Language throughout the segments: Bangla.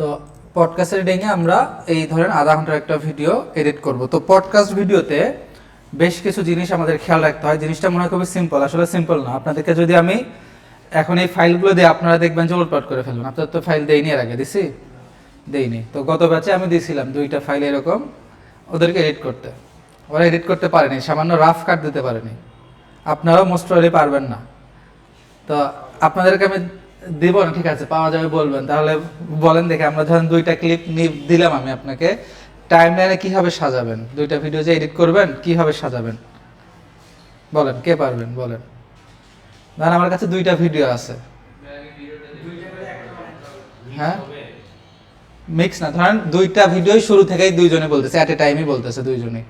তো পডকাস্ট এডিটিংয়ে আমরা এই ধরেন আধা ঘন্টার একটা ভিডিও এডিট করব। তো পডকাস্ট ভিডিওতে বেশ কিছু জিনিস আমাদের খেয়াল রাখতে হয়। জিনিসটা মনে হয় খুবই সিম্পল, আসলে সিম্পল না। আপনাদেরকে যদি আমি এখন এই ফাইলগুলো দিই, আপনারা দেখবেন যে উলটপাট করে ফেলবেন। আপনার তো ফাইল দেইনি, এর আগে দিছি? দেইনি। তো গত ব্যাচে আমি দিয়েছিলাম 2টা ফাইল এরকম ওদেরকে এডিট করতে, ওরা এডিট করতে পারেনি, সামান্য রাফ কাট দিতে পারেনি। আপনারাও মোস্ট প্রবাবলি পারবেন না। তো আপনাদেরকে আমি দিব না, ঠিক আছে, পাওয়া যাবে বলবেন। তাহলে বলেন দেখে, আমরা ধরেন 2টা ক্লিপ দিলাম আমি আপনাকে, টাইমলাইনে কিভাবে সাজাবেন? 2টা ভিডিও যে এডিট করবেন কিভাবে সাজাবেন বলেন, কে পারবেন বলেন? ধরেন আমার কাছে 2টা ভিডিও আছে, হ্যাঁ মিক্স না, ধরেন 2টা ভিডিও শুরু থেকেই দুইজনে বলতেছে, এট এ টাইমই বলতেছে দুইজনেই।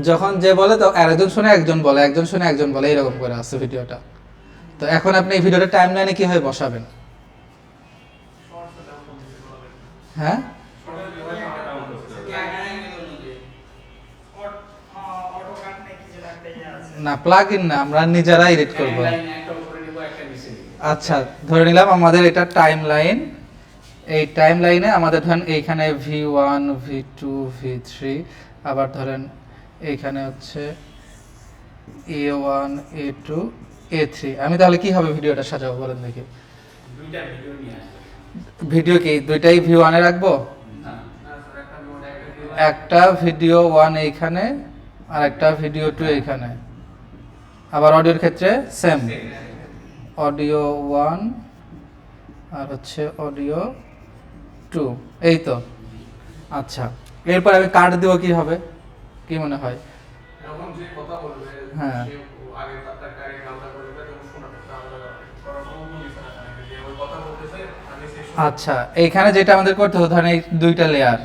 যখন যে বলে তো একজন শুনে একজন বলে, একজন শুনে একজন বলে, এরকম করে আছে ভিডিওটা। তো এখন আপনি এই ভিডিওটা টাইমলাইনে কিভাবে বসাবেন? হ্যাঁ না, প্লাগ ইন না, আমরা নিজেরা এডিট করব। আচ্ছা, ধরে নিলাম আমাদের এটা টাইমলাইন। এই টাইমলাইনে আমাদের ধরেন এইখানে V1 V2 V3, আবার ধরেন এইখানে হচ্ছে A1 A2 A3। আমি তাহলে কিভাবে ভিডিওটা সাজাবো বলেন দেখি? দুইটা ভিডিও নিয়ে আসবে। ভিডিও কি দুইটাই V1 এ রাখবো? একটা ভিডিও 1 এইখানে আর একটা ভিডিও 2 এইখানে। আবার অডিওর ক্ষেত্রে সেম, অডিও 1 আর হচ্ছে অডিও 2, এই তো। আচ্ছা, এরপর আমি কাট দিব কিভাবে, কি মনে হয়? যখন যে কথা বলবে, হ্যাঁ সে আগে তার কারে আলাদা করবে, তখন শোনাটা আলাদা করার কোনো ভূমিকা থাকে যে ওই কথা বলতেছে আমি সেই আচ্ছা, এইখানে যেটা আমাদের করতে হবে, ধরেন এই 2টা লেয়ার,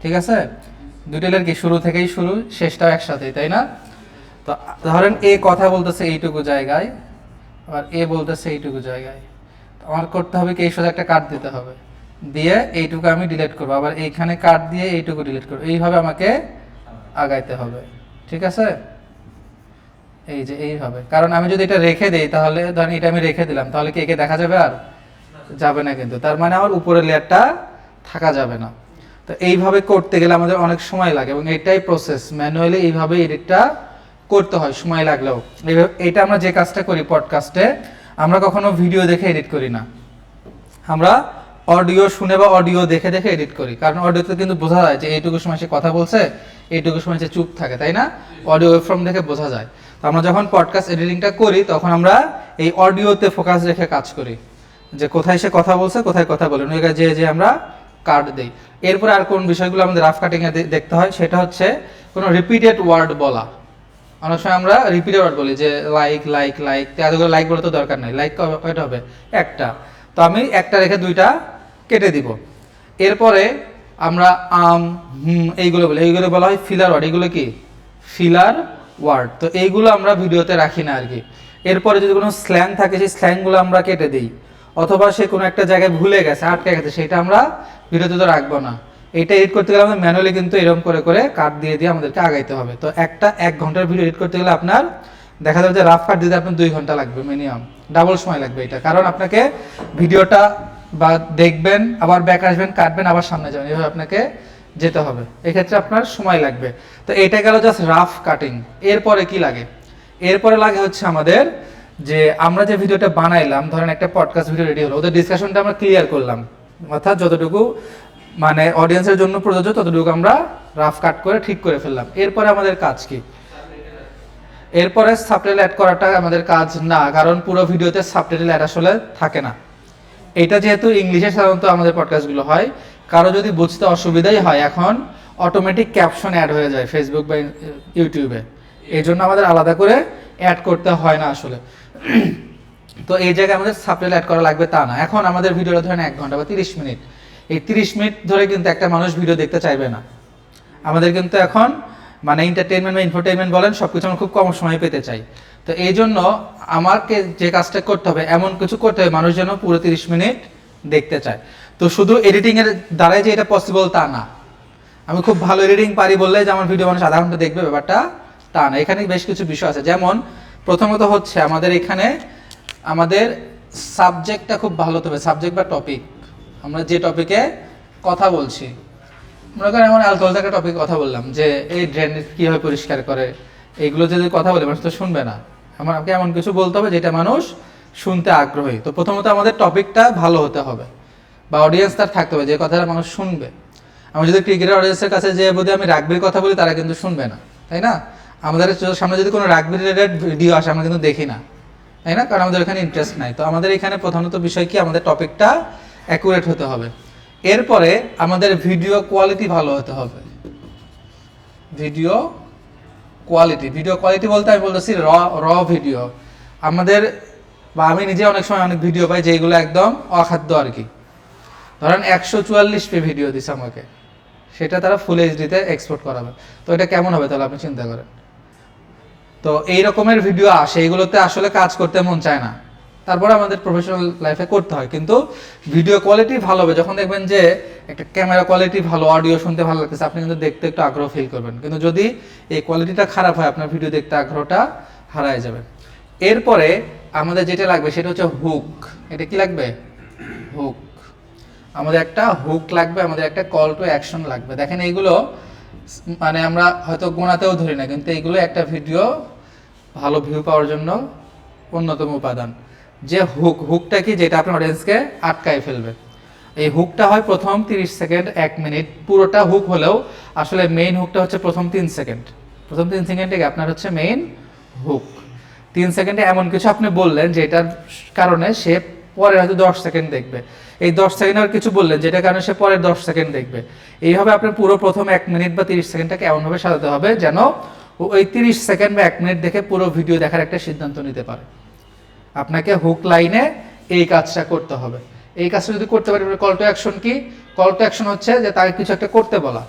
ঠিক আছে, 2টা লেয়ার কি শুরু থেকেই শুরু, শেষটাও একসাথেই, তাই না? তো ধরেন এ কথা বলতেছে এইটুকু জায়গায়, আবার এ বলতেছে এইটুকু জায়গায়। তো আমার করতে হবে কি, এই সোজা একটা কাট দিতে হবে, দিয়ে এইটুকু আমি ডিলিট করবো, আবার এইখানে কাট দিয়ে এইটুকু ডিলিট করবো, এইভাবে আমাকে আগাইতে হবে, ঠিক আছে? এই যে এইভাবে, কারণ আমি যদি এটা রেখে দেই, তাহলে ধরেন এটা আমি রেখে দিলাম, তাহলে কি একে দেখা যাবে? আর যাবে না, কিন্তু তার মানে আমার উপরের লেয়ারটা থাকা যাবে না। তো এইভাবে করতে গেলে আমাদের অনেক সময় লাগে, এবং এটাই প্রসেস, ম্যানুয়ালি এইভাবে এডিটটা করতে হয় সময় লাগলেও। এইটা আমরা যে কাজটা করি পডকাস্টে, আমরা কখনো ভিডিও দেখে এডিট করি না, আমরা অডিও শুনে বা অডিও দেখে দেখে এডিট করি। কারণ অডিওতে কিন্তু বোঝা যায় যে এইটুকু সময় সে কথা বলছে, এইটুকু সময় সে চুপ থাকে, তাই না? অডিও ওয়েবফর্ম দেখে বোঝা যায়। তো আমরা যখন পডকাস্ট এডিটিংটা করি, তখন আমরা এই অডিওতে ফোকাস রেখে কাজ করি, যে কোথায় সে কথা বলছে, কোথায় কথা বলে, ওই যে যে আমরা কাট দেই। এরপরে আর কোন বিষয়গুলো আমাদের রাফ কাটিংয়ে দেখতে হয়, সেটা হচ্ছে কোনো রিপিটেড ওয়ার্ড বলা। অনেক সময় আমরা রিপিটেড ওয়ার্ড বলি, যে লাইক লাইক লাইক, এতগুলো লাইক বলে তো দরকার নাই, লাইক কয়টা হবে? একটা। তো আমি একটা রেখে 2টা কেটে দিব। এরপরে আমরা এইগুলো বলি, এইগুলো বলা হয় ফিলার ওয়ার্ড। এগুলো কি ফিলার ওয়ার্ড? তো এইগুলো আমরা ভিডিওতে রাখি না আর কি। এরপরে যদি কোনো স্ল্যাং থাকে, সেই স্ল্যাংগুলো আমরা কেটে দিই, অথবা সে কোনো একটা জায়গায় ভুলে গেছে, আটকে গেছে, সেটা আমরা ভিডিওতে তো রাখবো না। এটা এডিট করতে গেলে আমাদের ম্যানুয়ালি কিন্তু এরকম করে করে কাট দিয়ে দিয়ে আমাদেরকে আগাইতে হবে। তো একটা 1 ঘন্টার ভিডিও এডিট করতে গেলে আপনার দেখা যাবে যে রাফ কাট দিতে আপনার 2 ঘন্টা লাগবে মিনিমাম, ডাবল সময় লাগবে এটা। কারণ আপনাকে ভিডিওটা বা দেখবেন, আবার ব্যাক আসবেন, কাটবেন, আবার সামনে যাবেন, এভাবে আপনাকে যেতে হবে, এক্ষেত্রে আপনার সময় লাগবে। তো এটা গেল জাস্ট রাফ কাটিং। এরপরে কি লাগে? এরপরে লাগে হচ্ছে আমাদের যে আমরা যে ভিডিওটা বানাইলাম, ধরেন একটা পডকাস্ট ভিডিও রেডি হলো, ওদের ডিসকাশনটা আমরা ক্লিয়ার করলাম, অর্থাৎ যতটুকু মানে অডিয়েন্সের জন্য প্রযোজ্য ততটুকু আমরা রাফ কাট করে ঠিক করে ফেললাম। এরপরে আমাদের কাজ কি? এরপরে সাবটাইটেল অ্যাড করাটা আমাদের কাজ না, কারণ পুরো ভিডিওতে সাবটাইটেল অ্যাড আসলে থাকে না। এটা যেহেতু ইংলিশে সাধারণত আমাদের পডকাস্টগুলো হয়, কারো যদি বুঝতে অসুবিধাই হয়, এখন অটোমেটিক ক্যাপশন অ্যাড হয়ে যায় ফেসবুক বা ইউটিউবে, এই জন্য আমাদের আলাদা করে অ্যাড করতে হয় না আসলে। তো এই জায়গায় আমাদের সাবটাইটেল অ্যাড করা লাগবে তা না। এখন আমাদের ভিডিওটা ধরেন 1 ঘন্টা বা 30 মিনিট, এই 30 মিনিট ধরে কিন্তু একটা মানুষ ভিডিও দেখতে চাইবে না। আমাদের কিন্তু এখন মানে এন্টারটেইনমেন্ট বা ইনফোটেইনমেন্ট বলেন, সব কিছু আমরা খুব কম সময়ে পেতে চাই। তো এই জন্য আমাকে যে কাজটা করতে হবে, এমন কিছু করতে হবে মানুষ যেন পুরো 30 মিনিট দেখতে চায়। তো শুধু এডিটিংয়ের দ্বারাই যে এটা পসিবল তা না। আমি খুব ভালো এডিটিং পারি বললে যে আমার ভিডিও মানুষ আধা ঘন্টা দেখবে, ব্যাপারটা তা না। এখানে বেশ কিছু বিষয় আছে, যেমন প্রথমত হচ্ছে আমাদের এখানে আমাদের সাবজেক্টটা খুব ভালো হতে হবে, সাবজেক্ট বা টপিক। আমরা যে টপিকে কথা বলছি, মনে করেন এমন অ্যালকোহল একটা টপিকে কথা বললাম যে এই ড্রেন কীভাবে পরিষ্কার করে, এইগুলো যদি কথা বলে মানুষ তো শুনবে না। আমাকে এমন কিছু বলতে হবে যেটা মানুষ শুনতে আগ্রহী। তো প্রথমত আমাদের টপিকটা ভালো হতে হবে বা অডিয়েন্স তার থাকতে হবে যে কথাটা মানুষ শুনবে। আমি যদি ক্রিকেটের অডিয়েন্সের কাছে যে যদি আমি রাগবির কথা বলি তারা কিন্তু শুনবে না, তাই না? আমাদের সামনে যদি কোনো রাগবি রিলেটেড ভিডিও আসে আমরা কিন্তু দেখি না, তাই না? কারণ আমাদের এখানে ইন্টারেস্ট নাই। তো আমাদের এখানে প্রধানত বিষয় কি, আমাদের টপিকটা অ্যাকুরেট হতে হবে। এরপরে আমাদের ভিডিও কোয়ালিটি ভালো হতে হবে। ভিডিও কোয়ালিটি বলতে আমি বলতেছি র ভিডিও। আমাদের বা আমি নিজে অনেক সময় অনেক ভিডিও পাই যেগুলো একদম অখাদ্য আর কি। ধরেন 144p ভিডিও দিছে আমাকে, সেটা তারা ফুল এইচডিতে এক্সপোর্ট করাবে। তো এটা কেমন হবে তাহলে আপনি চিন্তা করেন। তো এই রকমের ভিডিও আসে, এইগুলোতে আসলে কাজ করতে মন চায় না, তারপরে আমাদের প্রফেশনাল লাইফে করতে হয়। কিন্তু ভিডিও কোয়ালিটি ভালো হবে যখন দেখবেন যে একটা ক্যামেরা কোয়ালিটি ভালো, অডিও শুনতে ভালো লাগতেছে, আপনি কিন্তু দেখতে একটু আগ্রহ ফিল করবেন। কিন্তু যদি এই কোয়ালিটিটা খারাপ হয় আপনার ভিডিও দেখতে আগ্রহটা হারায় যাবে। এরপরে আমাদের যেটা লাগবে সেটা হচ্ছে হুক। এটা কি লাগবে? হুক। আমাদের একটা হুক লাগবে, আমাদের একটা কল টু অ্যাকশন লাগবে। দেখেন এইগুলো মানে আমরা হয়তো গোনাতেও ধরি না, কিন্তু এইগুলো একটা ভিডিও ভালো ভিউ পাওয়ার জন্য অন্যতম উপাদান। যে হুকটা কি, যেটা আপনার অডিয়েন্সকে আটকায় ফেলবে। এই হুকটা হয় প্রথম 30 সেকেন্ড 1 মিনিট, পুরোটা হুক হলেও আসলে মেইন হুকটা হচ্ছে প্রথম 3 সেকেন্ড। প্রথম 3 সেকেন্ডে আপনার হচ্ছে মেইন হুক। 3 সেকেন্ডে এমন কিছু আপনি বললেন যেটার কারণে সে পরে হয়তো 10 সেকেন্ড দেখবে। এই 10 সেকেন্ড আর কিছু বললেন যেটার কারণে সে পরের 10 সেকেন্ড দেখবে। এইভাবে আপনার পুরো প্রথম 1 মিনিট বা 30 সেকেন্ডটাকে এমনভাবে সাজাতে হবে যেন ওই 30 সেকেন্ড বা 1 মিনিট দেখে পুরো ভিডিও দেখার একটা সিদ্ধান্ত নিতে পারে। আপনাকে হুক লাইনে এই কাজটা করতে হবে। এই কাজটা যদি করতে পারি, কল টু অ্যাকশন কি? কল টু অ্যাকশন হচ্ছে যে তাকে কিছু একটা করতে বলা,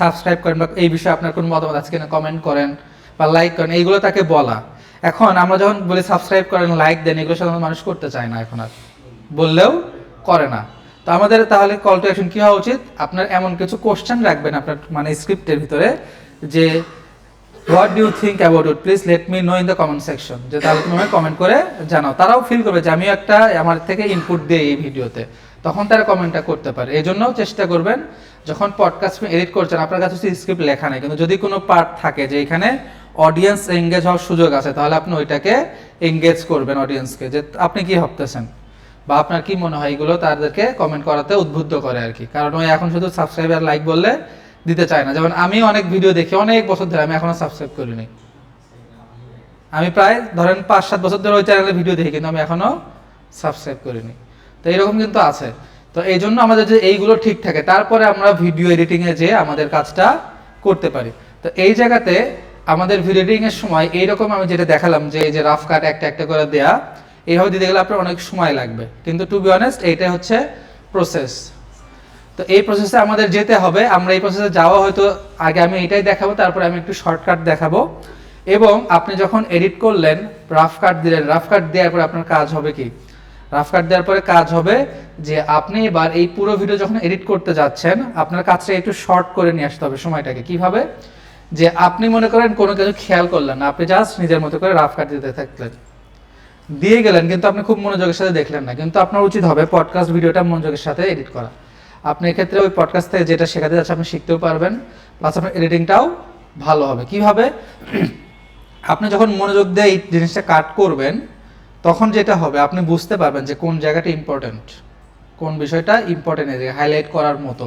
সাবস্ক্রাইব করেন বা এই বিষয়ে আপনার কোনো মতামত আছে কিনা কমেন্ট করেন বা লাইক করেন, এইগুলো তাকে বলা। এখন আমরা যখন বলি সাবস্ক্রাইব করেন, লাইক দেন, এগুলো সাধারণত মানুষ করতে চায় না, এখন আর বললেও করে না। তো আমাদের তাহলে কল টু অ্যাকশন কি হওয়া উচিত? আপনার এমন কিছু কোশ্চেন রাখবেন আপনার মানে স্ক্রিপ্টের ভিতরে যে what do you think about it, please let me know in the comment section. যে তাহলে তুমি আমাকে কমেন্ট করে জানাও, তারাও ফিল করবে যে আমিও একটা আমার থেকে ইনপুট দিই এই ভিডিওতে, তখন তারা কমেন্টটা করতে পারে। এই জন্য চেষ্টা করবেন যখন পডকাস্ট এডিট করছেন আপনার কাছে স্ক্রিপ্ট লেখা নেই, কিন্তু যদি কোনো পার্ট থাকে যে এখানে অডিয়েন্স এঙ্গেজ হওয়ার সুযোগ আছে, তাহলে আপনি ওইটাকে এঙ্গেজ করবেন অডিয়েন্সকে, যে আপনি কি ভাবতেছেন বা আপনার কি মনে হয়, এগুলো তাদেরকে কমেন্ট করাতে উদ্বুদ্ধ করে আর কি। কারণ ওই এখন শুধু সাবস্ক্রাইব আর লাইক বললে দিতে চায় না। যেমন আমি অনেক ভিডিও দেখি অনেক বছর ধরে, আমি এখনো সাবস্ক্রাইব করিনি। আমি প্রায় ধরেন 5-7 বছর ধরে ওই চ্যানেলে ভিডিও দেখি, কিন্তু আমি এখনো সাবস্ক্রাইব করিনি। তো এরকম কিন্তু আছে। তো এই জন্য আমাদের যে এইগুলো ঠিক থাকে, তারপরে আমরা ভিডিও এডিটিংয়ে যেয়ে আমাদের কাজটা করতে পারি। তো এই জায়গাতে আমাদের ভিডিও এডিটিংয়ের সময় এইরকম আমি যেটা দেখালাম যে এই যে রাফ কাট একটা একটা করে দেয়া, এইভাবে দিতে গেলে আপনার অনেক সময় লাগবে। কিন্তু টু বি অনেস্ট এইটাই হচ্ছে প্রসেস। তো এই প্রসেসে আমাদের যেতে হবে। আমরা এই প্রসেসে যাওয়া হয়তো আগে আমি এটাই দেখাবো, তারপরে আমি একটু শর্টকাট দেখাবো। এবং আপনি যখন এডিট করলেন, রাফ কাট দিলেন, রাফ কাট দেওয়ার পরে আপনার কাজ হবে কি? রাফ কাট দেওয়ার পরে কাজ হবে যে আপনি এবার এই পুরো ভিডিও যখন এডিট করতে যাচ্ছেন, আপনার কাজটা একটু শর্ট করে নিয়ে আসতে হবে সময়টাকে। কিভাবে? যে আপনি মনে করেন কোনো কিছু খেয়াল করলেন না, আপনি জাস্ট নিজের মতো করে রাফ কাট দিতে থাকলেন, দিয়ে গেলেন, কিন্তু আপনি খুব মনোযোগের সাথে দেখলেন না। কিন্তু আপনার উচিত হবে পডকাস্ট ভিডিওটা মনোযোগের সাথে এডিট করা। আপনি এক্ষেত্রে ওই পডকাস্ট থেকে যেটা শেখাতে যাচ্ছে আপনি শিখতেও পারবেন, প্লাস আপনার এডিটিংটাও ভালো হবে। কিভাবে? আপনি যখন মনোযোগ দিয়ে এই জিনিসটা কাট করবেন, তখন যেটা হবে আপনি বুঝতে পারবেন যে কোন জায়গাটা ইম্পর্টেন্ট, কোন বিষয়টা ইম্পর্টেন্ট, এই হাইলাইট করার মতো।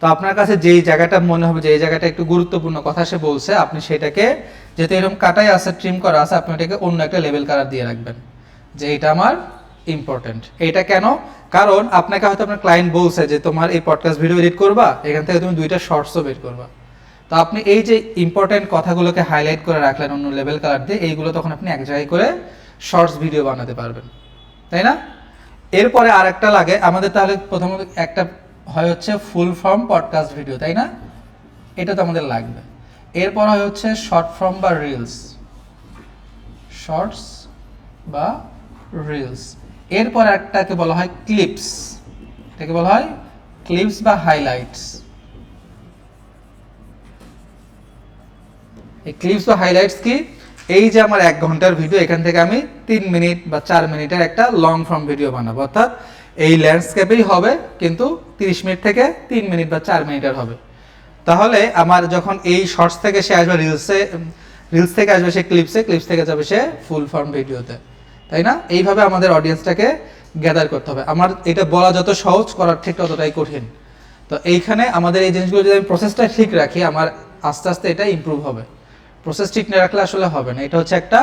তো আপনার কাছে যেই জায়গাটা মনে হবে যে এই জায়গাটা একটু গুরুত্বপূর্ণ কথা সে বলছে, আপনি সেটাকে, যেহেতু এরকম কাটাই আছে, ট্রিম করা আছে, আপনি এটাকে অন্য একটা লেভেল কালার দিয়ে রাখবেন যে এটা আমার ইম্পর্টেন্ট। এটা কেন? কারণ আপনাকে হয়তো আপনার ক্লায়েন্ট বলছে যে তোমার এই পডকাস্ট ভিডিও এডিট করবা, এখান থেকে তুমি 2টা শর্টসও বের করবা। তো আপনি এই যে ইম্পর্টেন্ট কথাগুলোকে হাইলাইট করে রাখলেন অন্য লেভেল কালার দিয়ে, এইগুলো তখন আপনি এক জায়গায় করে শর্টস ভিডিও বানাতে পারবেন, তাই না? এরপরে আরেকটা লাগে আমাদের, তাহলে প্রথমত একটা হয় হচ্ছে ফুল ফর্ম পডকাস্ট ভিডিও, তাই না? এটা তো আমাদের লাগবে। এরপর হয় হচ্ছে শর্ট ফর্ম বা রিলস, শর্টস বা রিলস। এরপর একটাকে বলা হয় ক্লিপস, এটাকে বলা হয় ক্লিপস বা হাইলাইটস। এই ক্লিপস বা হাইলাইটস কি? এই যে আমার 1 ঘন্টার ভিডিও, এখান থেকে আমি 3 মিনিট বা 4 মিনিটের একটা লং ফর্ম ভিডিও বানাবো। অর্থাৎ এই ল্যান্ডস্কেপেই হবে, কিন্তু 30 মিনিট থেকে 3 মিনিট বা 4 মিনিটের হবে। তাহলে আমার যখন এই শর্টস থেকে সে আসবে রিলস থেকে আসবে সে ক্লিপস থেকে যাবে সে ফুল ফর্ম ভিডিওতে, তাই না? এইভাবে আমাদের অডিয়েন্সটাকে গ্যাদার করতে হবে। আমার এটা বলা যত সহজ, করার ঠিক ততটাই কঠিন। তো এইখানে আমাদের এই জিনিসগুলো যদি আমি প্রসেসটা ঠিক রাখি, আমার আস্তে আস্তে এটা ইমপ্রুভ হবে। প্রসেস ঠিক না রাখলে আসলে হবে না, এটা হচ্ছে একটা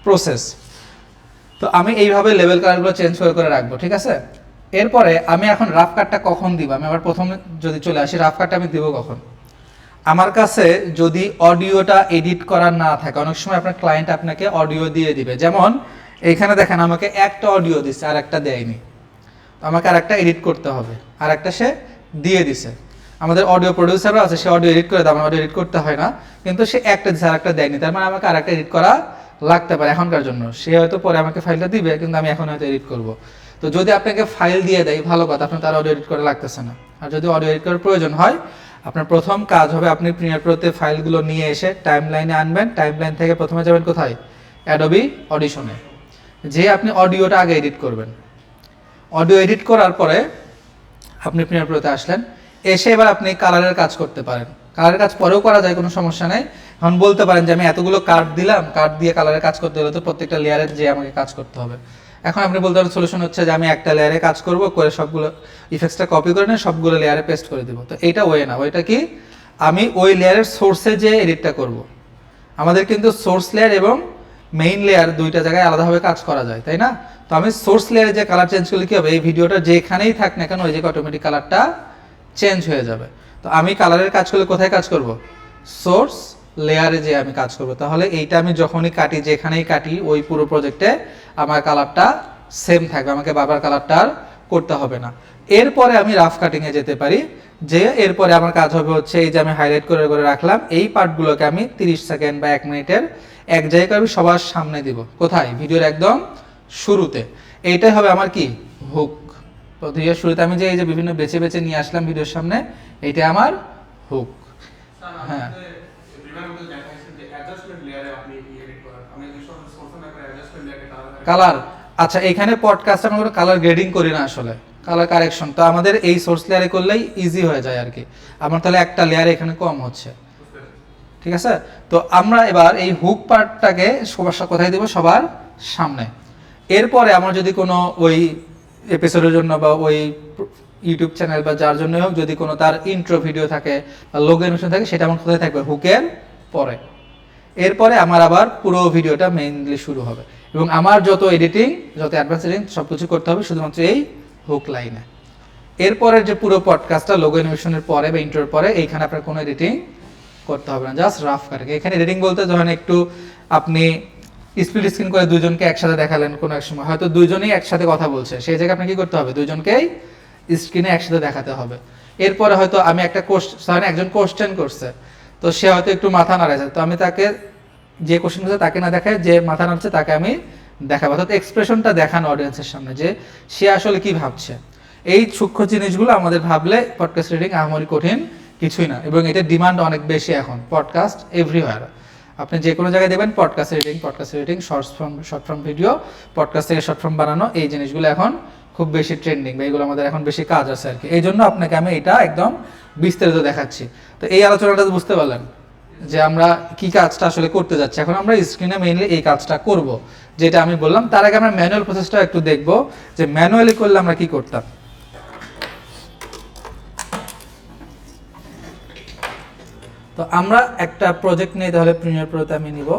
প্রসেস। তো আমি এইভাবে লেভেল কালারগুলো চেঞ্জ করে করে রাখবো, ঠিক আছে? এরপরে আমি এখন রাফ কাটটা কখন দিব, আমি আবার প্রথমে যদি চলে আসি, রাফ কাটটা আমি দিব কখন? আমার কাছে যদি অডিওটা এডিট করা না থাকে, অনেক সময় আপনার ক্লায়েন্ট আপনাকে অডিও দিয়ে দিবে, যেমন এইখানে দেখেন আমাকে একটা অডিও দিচ্ছে আর একটা দেয়নি, আমাকে আর একটা এডিট করতে হবে, আর একটা সে দিয়ে দিছে। আমাদের অডিও প্রডিউসারও আছে, সে অডিও এডিট করে দেয়, আমার অডিও এডিট করতে হয় না, কিন্তু সে একটা দিচ্ছে আর একটা দেয়নি, তার মানে আমাকে আর একটা এডিট করা লাগতে পারে এখনকার জন্য। সে হয়তো পরে আমাকে ফাইলটা দিবে, কিন্তু আমি এখন হয়তো এডিট করব। তো যদি আপনাকে ফাইল দিয়ে দেয় ভালো কথা, আপনার তার অডিও এডিট করা লাগতেছে না। আর যদি অডিও এডিট করার প্রয়োজন হয়, আপনার প্রথম কাজ হবে আপনি প্রিমিয়ার প্রোতে ফাইলগুলো নিয়ে এসে টাইমলাইনে আনবেন। টাইমলাইন থেকে প্রথমে যাবেন কোথায়? অ্যাডোবি অডিশনে, যে আপনি অডিওটা আগে এডিট করবেন। অডিও এডিট করার পরে আপনি প্রিমিয়ার প্রোতে আসলেন, এসে এবার আপনি কালারের কাজ করতে পারেন। কালারের কাজ পরেও করা যায়, কোনো সমস্যা নেই। এখন বলতে পারেন যে আমি এতগুলো কার্ড দিলাম, কার্ড দিয়ে কালারের কাজ করতে হলে তো প্রত্যেকটা লেয়ারে যে আমাকে কাজ করতে হবে। এখন আপনি বলতে পারেন সলিউশন হচ্ছে যে আমি একটা লেয়ারে কাজ করব, করে সবগুলো ইফেক্টসটা কপি করে নিয়ে সবগুলো লেয়ারে পেস্ট করে দিব। তো এইটা ওয়ে না, ওইটা কি, আমি ওই লেয়ারের সোর্সে যে এডিটটা করব। আমাদের কিন্তু সোর্স লেয়ার এবং মেইন লেয়ার দুইটা জায়গায় আলাদাভাবে কাজ করা যায়, তাই না? তো আমি সোর্স লেয়ারে যে কালার চেঞ্জ করলে কি হবে, এই ভিডিওটা যেখানেই থাক না কেন ওই জায়গায় অটোমেটিক কালারটা চেঞ্জ হয়ে যাবে। তো আমি কালারের কাজ করলে কোথায় কাজ করব? সোর্স লেয়ারে যে আমি কাজ করব। তাহলে এইটা আমি যখনই কাটি, যেখানেই কাটি, ওই পুরো প্রজেক্টে আমার কালারটা সেম থাকবে, আমাকে বারবার কালারটা আর করতে হবে না। এরপরে আমি রাফ কাটিংয়ে যেতে পারি, যে এরপরে আমার কাজ হবে হচ্ছে এই যে আমি হাইলাইট করে করে রাখলাম, এই পার্টগুলোকে আমি 30 সেকেন্ড বা 1 মিনিটের এক জায়গায় আমি সবার সামনে দিব। কোথায়? ভিডিওর একদম শুরুতে। এইটাই হবে আমার কি, হুক। তো ভিডিওর শুরুতে আমি যে এই যে বিভিন্ন বেছে বেছে নিয়ে আসলাম ভিডিওর সামনে, এইটা আমার হুক। হ্যাঁ, কালার, আচ্ছা এখানে পডকাস্ট আমরা কোনো কালার গ্রেডিং করি না আসলে, কালার কারেকশন তো আমাদের এই সোর্স লেয়ারে করলেই ইজি হয়ে যায় আর কি। আমার তাহলে একটা লেয়ার এখানে কম হচ্ছে, ঠিক আছে? তো আমরা এবার এই হুক পার্টটাকে সবার কোথায় দেব? সবার সামনে। এরপরে আমার যদি কোনো ওই এপিসোডের জন্য বা ওই ইউটিউব চ্যানেল বা যার জন্য হোক, যদি কোনো তার ইন্ট্রো ভিডিও থাকে বা লোগো অ্যানিমেশন থাকে, সেটা আমার কোথায় থাকবে? হুকের পরে। এরপরে আমার আবার পুরো ভিডিওটা মেইনলি শুরু হবে, এবং আমার যত এডিটিং, যত অ্যাডভান্স এডিটিং সব কিছু করতে হবে শুধুমাত্র এই হুক লাইনে। এরপরের যে পুরো পডকাস্টটা লোগো অ্যানিমেশনের পরে বা ইন্ট্রোর পরে, এইখানে আপনার কোনো এডিটিং করতে হবে না, জাস্ট রাফ কাটিং। এখানে এডিটিং বলতে যখন একটু আপনি স্প্লিট স্ক্রিন করে দুইজনকে একসাথে দেখালেন, কোনো এক সময় হয়তো দুইজনেই একসাথে কথা বলছে, সেই জায়গায় আপনার কি করতে হবে? দুইজনকেই স্ক্রিনে একসাথে দেখাতে হবে। এরপরে হয়তো আমি একটা কোশ্চেন, একজন কোশ্চেন করছে, তো সে হয়তো একটু মাথা নাড়াচ্ছে, তো আমি তাকে যে কোশ্চেন করছে তাকে না দেখায় যে মাথা নাড়ছে তাকে আমি দেখাবো, অর্থাৎ এক্সপ্রেশনটা দেখানো অডিয়েন্সের সামনে যে সে আসলে কি ভাবছে। এই সূক্ষ্ম জিনিসগুলো আমাদের ভাবলে পডকাস্ট রিডিং আহামরি কঠিন কিছুই না, এবং এটার ডিমান্ড অনেক বেশি এখন। পডকাস্ট এভরিওয়্যার, আপনি যে কোনো জায়গায় দেবেন podcast reading, short form video, podcast থেকে শর্ট ফর্ম বানানো, এই জিনিসগুলো এখন খুব বেশি ট্রেন্ডিং, বা এইগুলো আমাদের এখন বেশি কাজ আছে আর কি। এই জন্য আপনাকে আমি এটা একদম বিস্তারিত দেখাচ্ছি। তো এই আলোচনাটা বুঝতে পারলেন যে আমরা কি কাজটা আসলে করতে যাচ্ছি। এখন আমরা স্ক্রিনে মেইনলি এই কাজটা করব, যেটা আমি বললাম। তার আগে আমরা ম্যানুয়াল প্রসেসটা একটু দেখব, যে ম্যানুয়ালি করলে আমরা কি করতাম। তো আমরা একটা প্রজেক্ট নিয়ে তাহলে প্রিমিয়ার প্রোতে আমি নিব।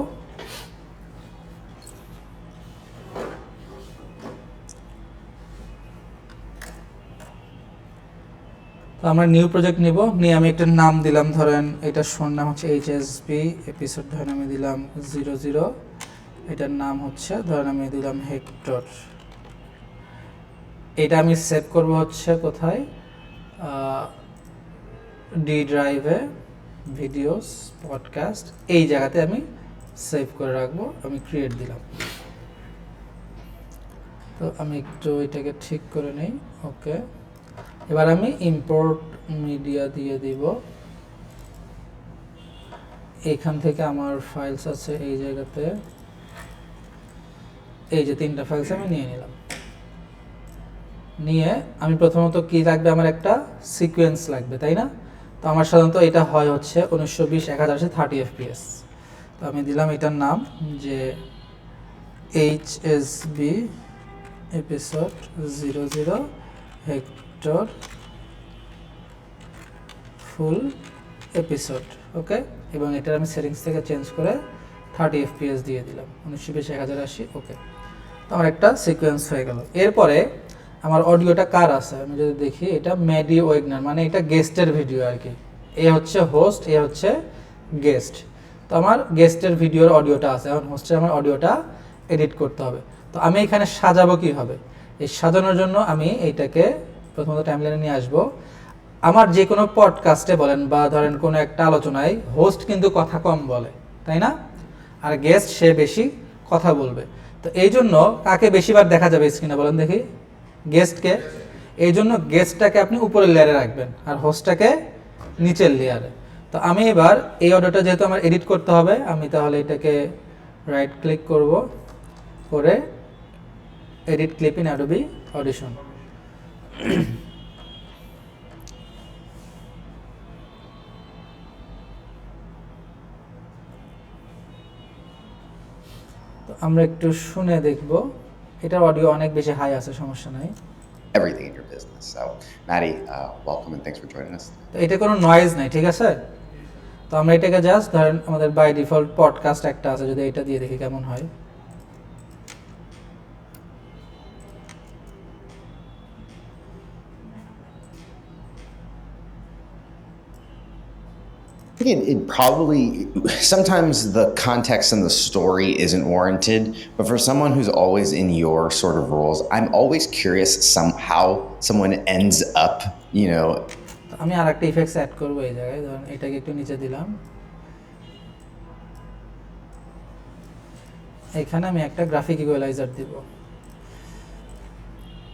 তো আমরা নিউ প্রজেক্ট নিব, নিয়ে আমি একটা নাম দিলাম, ধরেন এটা শোর নাম হচ্ছে HSB এপিসোড, ধরেন আমি দিলাম 00, এটার নাম হচ্ছে ধরেন আমি দিলাম হেক্টর। এটা আমি সেভ করব হচ্ছে কোথায়? ডি ড্রাইভে, ভিডিওস, পডকাস্ট, এই জায়গাতে আমি সেভ করে রাখবো। আমি ক্রিয়েট দিলাম। তো আমি একটু এটাকে ঠিক করে নেই। ওকে, এবার আমি ইম্পোর্ট মিডিয়া দিয়ে দিব। এখান থেকে আমার ফাইলস আছে এই জায়গাতে, এই যে 3টা ফাইলস আমি নিয়ে নিলাম। নিয়ে আমি প্রথমত কি লাগবে, আমার একটা সিকোয়েন্স লাগবে, তাই না? তো আমার সাধারণত এটা হয় হচ্ছে 1920 1080 30 fps। তো আমি দিলাম এটার নাম যে HSB episode 00 Hector full episode, okay. এবং এটার আমি সেটিংস থেকে চেঞ্জ করে 30 fps দিয়ে দিলাম, 1920 1080, ওকে। তো আমার একটা সিকোয়েন্স হয়ে গেল। এরপরে আমার অডিওটা কার আছে আমি যদি দেখি, এটা ম্যাডি ওয়েগনার, মানে এটা গেস্টের ভিডিও আর কি। এ হচ্ছে হোস্ট, এ হচ্ছে গেস্ট। তো আমার গেস্টের ভিডিওর অডিওটা আছে, এখন হোস্টের আমার অডিওটা এডিট করতে হবে। তো আমি এখানে সাজাবো কীভাবে, এই সাজানোর জন্য আমি এইটাকে প্রথমত টাইমলাইনে নিয়ে আসবো। আমার যে কোনো পডকাস্টে বলেন বা ধরেন কোনো একটা আলোচনায় হোস্ট কিন্তু কথা কম বলে, তাই না? আর গেস্ট সে বেশি কথা বলবে। তো এই জন্য কাকে বেশিবার দেখা যাবে স্ক্রিনে বলেন দেখি? গেস্টকে। এই জন্য গেস্টটাকে আপনি উপরের লেয়ারে রাখবেন আর হোস্টটাকে নিচের লেয়ারে। তো আমি এবার এই অডিওটা যেহেতু আমার এডিট করতে হবে, আমি তাহলে এটাকে রাইট ক্লিক করব, করে edit clip in Adobe audition. তো আমরা একটু শুনে দেখব, এটার অডিও অনেক বেশি হাই আছে, সমস্যা নাই। Everything in your business. So, Maddie, welcome and thanks for joining us. তো এটা কোনো নয়েজ নাই, ঠিক আছে? তো আমরা এটাকে জাস্ট ধরেন আমাদের বাই ডিফল্ট পডকাস্ট একটা আছে, যদি এটা দিয়ে দেখি কেমন হয়। I think it probably, sometimes the context and the story isn't warranted, but for someone who's always in your sort of roles, I'm always curious how someone ends up, you know. আমি আর একটা ইফেক্টস অ্যাড করবো এই জায়গায়, ধরুন এটাকে একটু নিচে দিলাম, এখানে আমি একটা গ্রাফিক ইকুয়ালাইজার দিব।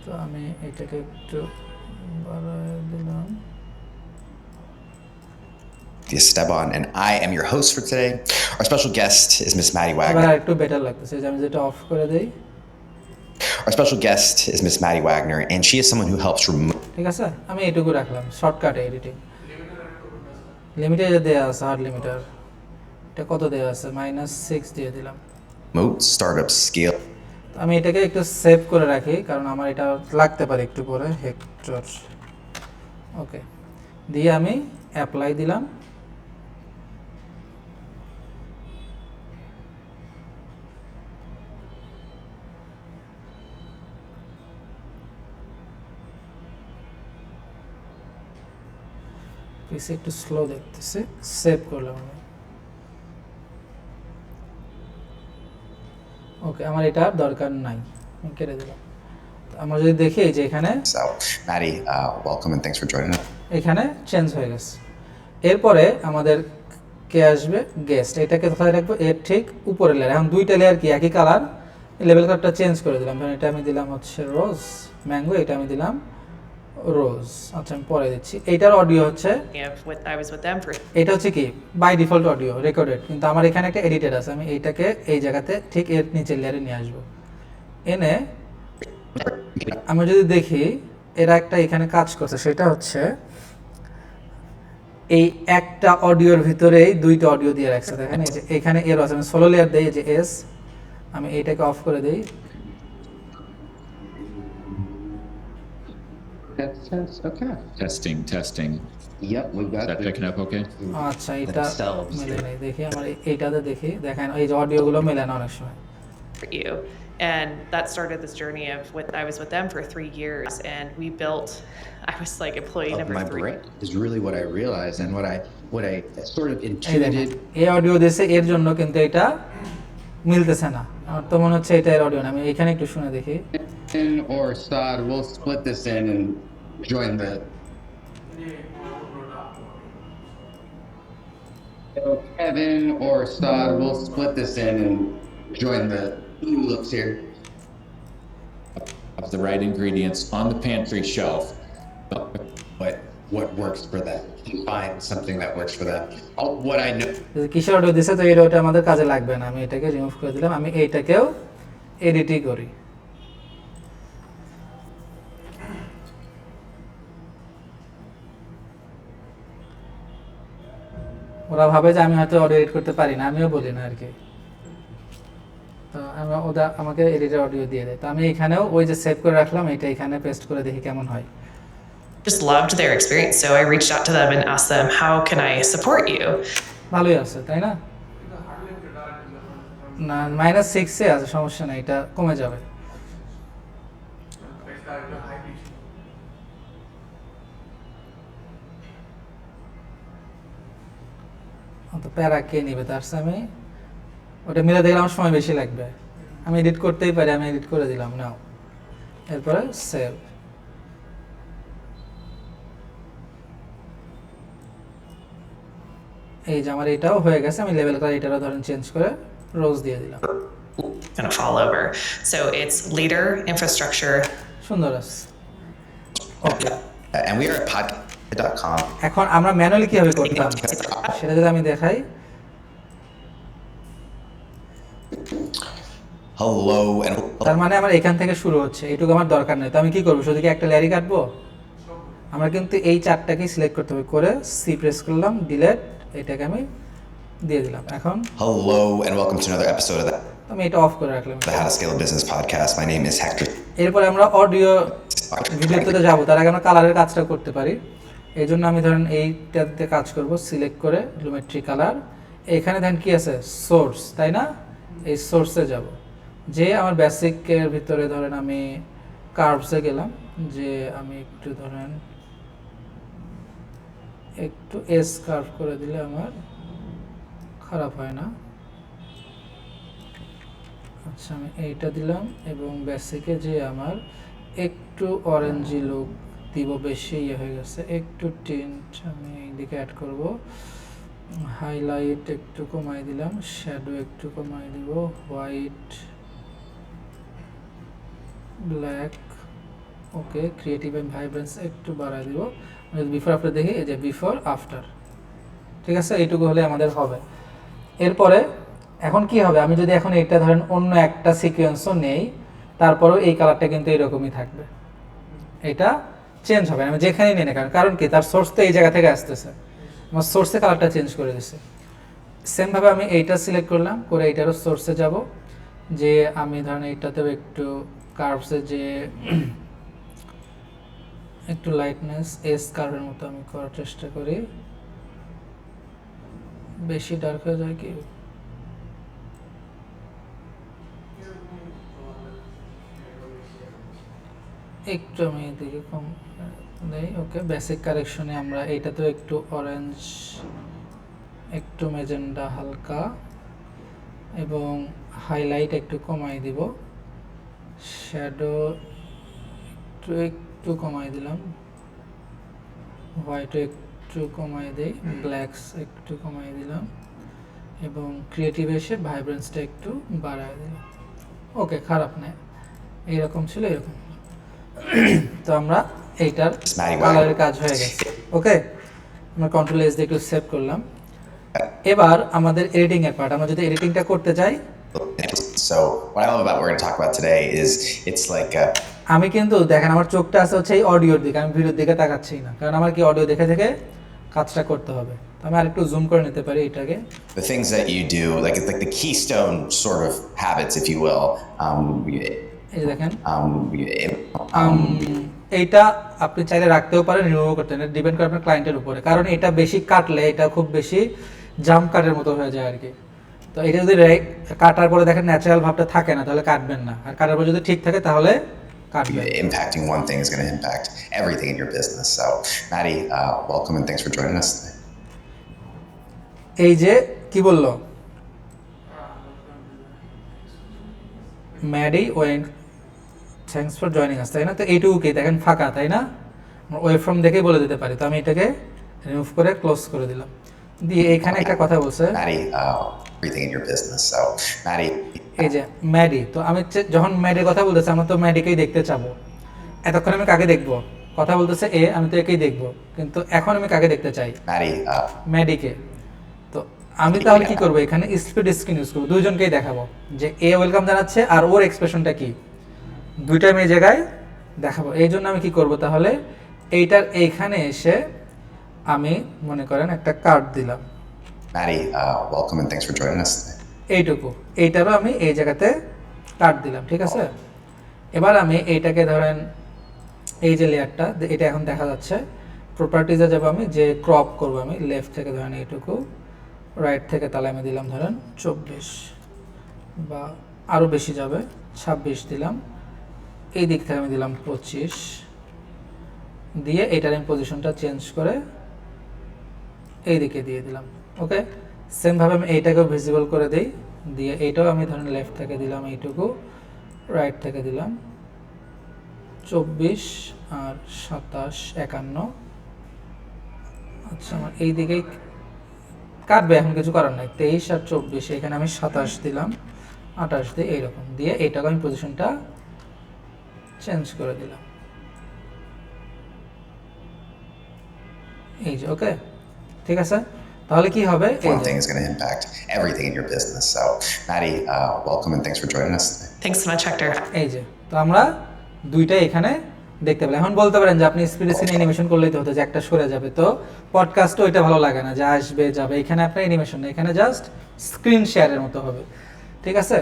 তো আমি এটাকে একটু বাড়ায় দিলাম। Esteban, and I am your host for today. Our special guest is Miss Maddie এবার Wagner. একটু বেটার লাগতেছে যে আমি যেটা অফ করে দেই। Our special guest is Miss Maddie Wagner, and she is someone who helps remove ঠিক আছে, আমি এইটুকু রাখলাম শর্টকাটে এডিটিং। লিমিটার দেওয়া আছে, হার্ড লিমিটার, এটা কত দেওয়া আছে, -6 দিয়ে দিলাম। startup scale. আমি এটাকে একটু সেভ করে রাখি, কারণ আমার এটা লাগতে পারে একটু পরে। হেক্টর, ওকে, দিয়ে আমি অ্যাপ্লাই দিলাম। পিসি একটু স্লো দেখতেছে, সেভ করলাম আমি। ওকে, আমার এটা দরকার নাই, আমি কেটে দিলাম। আমরা যদি দেখি যে এখানে, So, Maddie, welcome and thanks for joining us. এখানে চেঞ্জ হয়ে গেছে। এরপরে আমাদের কে আসবে, গেস্ট। এটাকে কোথায় রাখবো, এর ঠিক উপরে লেয়ার। এখন দুইটা লেয়ার কি একই কালার, লেভেল কালারটা চেঞ্জ করে দিলাম। ধরুন এটা আমি দিলাম হচ্ছে রোজ ম্যাঙ্গো, এটা আমি দিলাম রোজ। আচ্ছা, আমি পরে দিচ্ছি। এইটার অডিও হচ্ছে, এটা হচ্ছে কি বাই ডিফল্ট অডিও রেকর্ডেড, কিন্তু আমার এখানে একটা এডিটেড আছে। আমি এইটাকে এই জায়গাতে ঠিক এর নিচের লেয়ারে নিয়ে আসবো, এনে আমরা যদি দেখি এরা একটা এখানে কাজ করছে, সেটা হচ্ছে এই একটা অডিওর ভিতরেই দুইটা অডিও দিয়ে রাখছে। দেখেন এই যে এখানে এর আছে, আমি সোলো লেয়ার দেই, যে এস, আমি এইটাকে অফ করে দেই। Okay. Testing. Yep, we Is got that picking up okay? আচ্ছা, এটা themselves. মেলে নেই, দেখি আমার এইটাতে দেখি, দেখেন এই যে অডিওগুলো মেলে না অনেক সময়। for you. And that started this journey of I was with them for 3 years, and we built. I was like employee Of number my 3. brand is really what I realized and what I sort of এই দেখেন intuited. এই অডিও দিয়েছে এর জন্য, কিন্তু এটা মিলতেছে না। আমার তো মনে হচ্ছে এটা এর অডিও না। আমি এখানে একটু শুনে দেখি। Or Saad, we'll split this in and join the. Kevin or Saad, we'll split this in and join the new looks here. Of the right ingredients on the pantry shelf. What works for them? Find something that works for them. What I know. কিসের অডিও দিছে, তো এই অডিওটা আমাদের কাজে লাগবে না, আমি এটাকে রিমুভ করে দিলাম। আমি এইটাকেও এডিটই করি। ওরা ভাবে যে আমি হয়তো অডিও এডিট করতে পারি না, আমিও বলি না আর কি। তো ওরা আমাকে এডিটের অডিও দিয়ে দেয়, তো আমি এখানেও ওই যে সেভ করে রাখলাম এটা এখানে পেস্ট করে দেখি কেমন হয়। Just loved their experience, so I reached out to them and asked them, how can I support you? ভালোই আছে তাই না? কিন্তু হার্ডলি একটু ডাইরেক্ট না -6 আছে, সমস্যা নাই, এটা কমে যাবে। এটা একটু হাই পিচ। তো প্যারা কে নিবে, তার চেয়ে আমি ওটা মিলাতে গেলে আমার সময় বেশি লাগবে। আমি এডিট করতেই পারি, আমি এডিট করে দিলাম, নাও এরপরে সেভ। এই যে আমার এটাও হয়ে গেছে, আমি লেভেল করে এটারও ধরেন চেঞ্জ করে রোজ দিয়ে দিলাম। Gonna fall over. So it's leader, infrastructure, সুন্দর আছে, ওকে। And we are at podcast.com. এখন আমরা ম্যানুয়ালি কিভাবে করতাম সেটা যদি আমি দেখাই। Hello and তার মানে আমার এখান থেকে শুরু হচ্ছে, এইটুকু আমার দরকার নেই। তো আমি কি করবো, শুধু কি একটা লেয়ারই কাটবো? আমরা কিন্তু এই চারটাকেই সিলেক্ট করতে হবে, করে সি প্রেস করলাম, ডিলেট, এটাকে আমি দিয়ে দিলাম। এখন hello and welcome to another episode of আমি এটা অফ করে রাখলাম। the How to Scale a Business podcast. My name is Hector. এরপরে আমরা অডিও ভিডিওতে যাবো, তার আগে আমরা কালারের কাজটা করতে পারি। এই জন্য আমি ধরেন এইটাতে কাজ করব, সিলেক্ট করে লুমেট্রি কালার, এখানে ধরেন কি আছে সোর্স, তাই না? এই সোর্সে যাব, যে আমার বেসিকের ভিতরে ধরেন আমি কার্ভসে গেলাম, যে আমি একটু ধরেন একটু এস কার্ভ করে দিলে আমার খারাপ হয় না। আচ্ছা আমি এইটা দিলাম, এবং বেসিকে যে আমার একটু অরেঞ্জি লুক দিব, বেশি ইয়ে হয়ে গেছে, একটু টিন্ট আমি এইদিকে অ্যাড করব, হাইলাইট একটু কমাই দিলাম, শ্যাডো একটু কমাই দিব, white, black, okay, creative and vibrance একটু বাড়াই দিব। বিফোর আফটার দেখি, এই যে বিফোর আফটার, ঠিক আছে, এইটুকু হলে আমাদের হবে। এরপরে এখন কি হবে, আমি যদি এখন এটা ধরেন অন্য একটা সিকোয়েন্সও নেই, তারপরেও এই কালারটা কিন্তু এরকমই থাকবে, এটা চেঞ্জ হবে আমি যেখানেই নেই না। কারণ কি, তার সোর্স তো এই জায়গা থেকে আসতেছে, আমার সোর্সে কালারটা চেঞ্জ করে দিচ্ছে। সেমভাবে আমি এইটা সিলেক্ট করলাম, করে এইটারও সোর্সে যাব, যে আমি ধরেন এইটাতেও একটু কার্ভসে যে একটু লাইটনেস এস কার্ভের মতো আমি করার চেষ্টা করি, বেশি ডার্ক হয়ে যায় কি, একটু আমি এদিকে কম দেই, ওকে। বেসিক কারেকশনে আমরা এইটাতেও একটু অরেঞ্জ, একটু মেজেন্ডা হালকা, এবং হাইলাইট একটু কমাই দিব, শ্যাডো একটু একটু কমাই দিলাম, হোয়াইট একটু কমাই দেই, ব্ল্যাকস একটু কমাই দিলাম, এবং ক্রিয়েটিভ এসে ভাইব্রেন্সটা একটু বাড়ায় দিলাম। ওকে, খারাপ না, এইরকম ছিল, এরকম। তো আমরা এইটার কালারের কাজ হয়ে গেছে, ওকে। আমরা কন্ট্রোল এস দিয়ে একটু সেভ করলাম। এবার আমাদের এডিটিং এর পার্ট, আমরা যদি এডিটিংটা করতে চাই। So what I love about what we're going to talk about today is it's like আমি কিন্তু দেখেন আমার চোখটা আছে হচ্ছে এই অডিওর দিকে, আমি ভিডিওর দিকে তাকাচ্ছি না, কারণ আমার কি অডিও দেখে দেখে কাজটা করতে হবে। তো আমি আরেকটু জুম করে নিতে পারি এটাকে। the things that you do, like it's like the keystone sort of habits, if you will. এই যে দেখেন, Um, এইটা আপনি চাইলে রাখতেও পারেন, রিমুভ করতে পারেন, ডিপেন্ড করে আপনার ক্লায়েন্টের উপরে। কারণ এটা বেশি কাটলে এটা খুব বেশি জাম্প কাটের মতো হয়ে যায় আর কি। তো এটা যদি কাটার পরে দেখেন ন্যাচারাল ভাবটা থাকে না, তাহলে কাটবেন না। আর কাটার পর যদি ঠিক থাকে তাহলে কাটবেন। impacting one thing is going to impact everything in your business. So, Maddie, welcome and thanks for joining us today. এই যে কি বললো Maddy Wayne, thanks for joining us, তাই না? তো এইটুকু কি দেখেন ফাঁকা, তাই না? ওয়েব ফ্রম দেখেই বলে দিতে পারি। তো আমি এটাকে রিমুভ করে ক্লোজ করে দিলাম, দিয়ে এখানে একটা কথা বলছে Maddie, everything in your business. So, Maddie, এই যে ম্যাডি। তো আমি যখন ম্যাডির কথা বলতেছি, আমরা তো ম্যাডিকেই দেখতে চাবো। এতক্ষণ আমি কাকে দেখবো? কথা বলতেছে এ, আমি তো একেই দেখবো, কিন্তু এখন আমি কাকে দেখতে চাই? Maddie, ম্যাডিকে। তো আমি তাহলে কি করবো, এখানে স্প্লিট স্ক্রিন ইউজ করবো, দুইজনকেই দেখাবো যে এ ওয়েলকাম জানাচ্ছে আর ওর এক্সপ্রেশনটা কি, দুইটা আমি এই জায়গায় দেখাবো। এই জন্য আমি কি করব, তাহলে এইটার এইখানে এসে আমি মনে করেন একটা কার্ড দিলাম, Maddie, welcome and thanks for joining us today. এইটুকু, এইটারও আমি এই জায়গাতে কাট দিলাম, ঠিক আছে। এবার আমি এইটাকে ধরেন এই যে লেয়ারটা এটা এখন দেখা যাচ্ছে, প্রপার্টিজে যাব আমি, যে ক্রপ করব আমি লেফট থেকে ধরেন এইটুকু, রাইট থেকে তাহলে আমি দিলাম ধরেন 24 বা আরও বেশি যাবে 26 দিলাম, এই দিক থেকে আমি দিলাম 25 দিয়ে এটার আমি পজিশনটা চেঞ্জ করে এই দিকে দিয়ে দিলাম। ওকে, সেমভাবে আমি এইটাকেও ভিজিবল করে দিই, দিয়ে এইটাও আমি ধরেন লেফট থেকে দিলাম এইটুকু, রাইট থেকে দিলাম 24 আর 27 51। আচ্ছা, আমার এই দিকেই কাটবে, এখন কিছু করার নাই। 23 আর 24, এখানে আমি 27 দিলাম, 28 দিই, এইরকম দিয়ে এইটাকে আমি পজিশনটা চেঞ্জ করে দিলাম, এই যে। ওকে, ঠিক আছে, তাহলে কি হবে, এই One যে thing is going to impact everything in your business. So, Maddie, welcome and thanks for joining us today. Thanks so much, Hector. এই যে, তো আমরা দুইটাই এখানে দেখতে পেলাম। এখন বলতে পারেন যে আপনি স্পিড স্ক্রিন অ্যানিমেশন করলেই তো হতো, যে একটা সরে যাবে, তো পডকাস্টও এটা ভালো লাগে না যে আসবে যাবে, এখানে আপনার অ্যানিমেশন না, এখানে জাস্ট স্ক্রিন শেয়ারের মতো হবে, ঠিক আছে।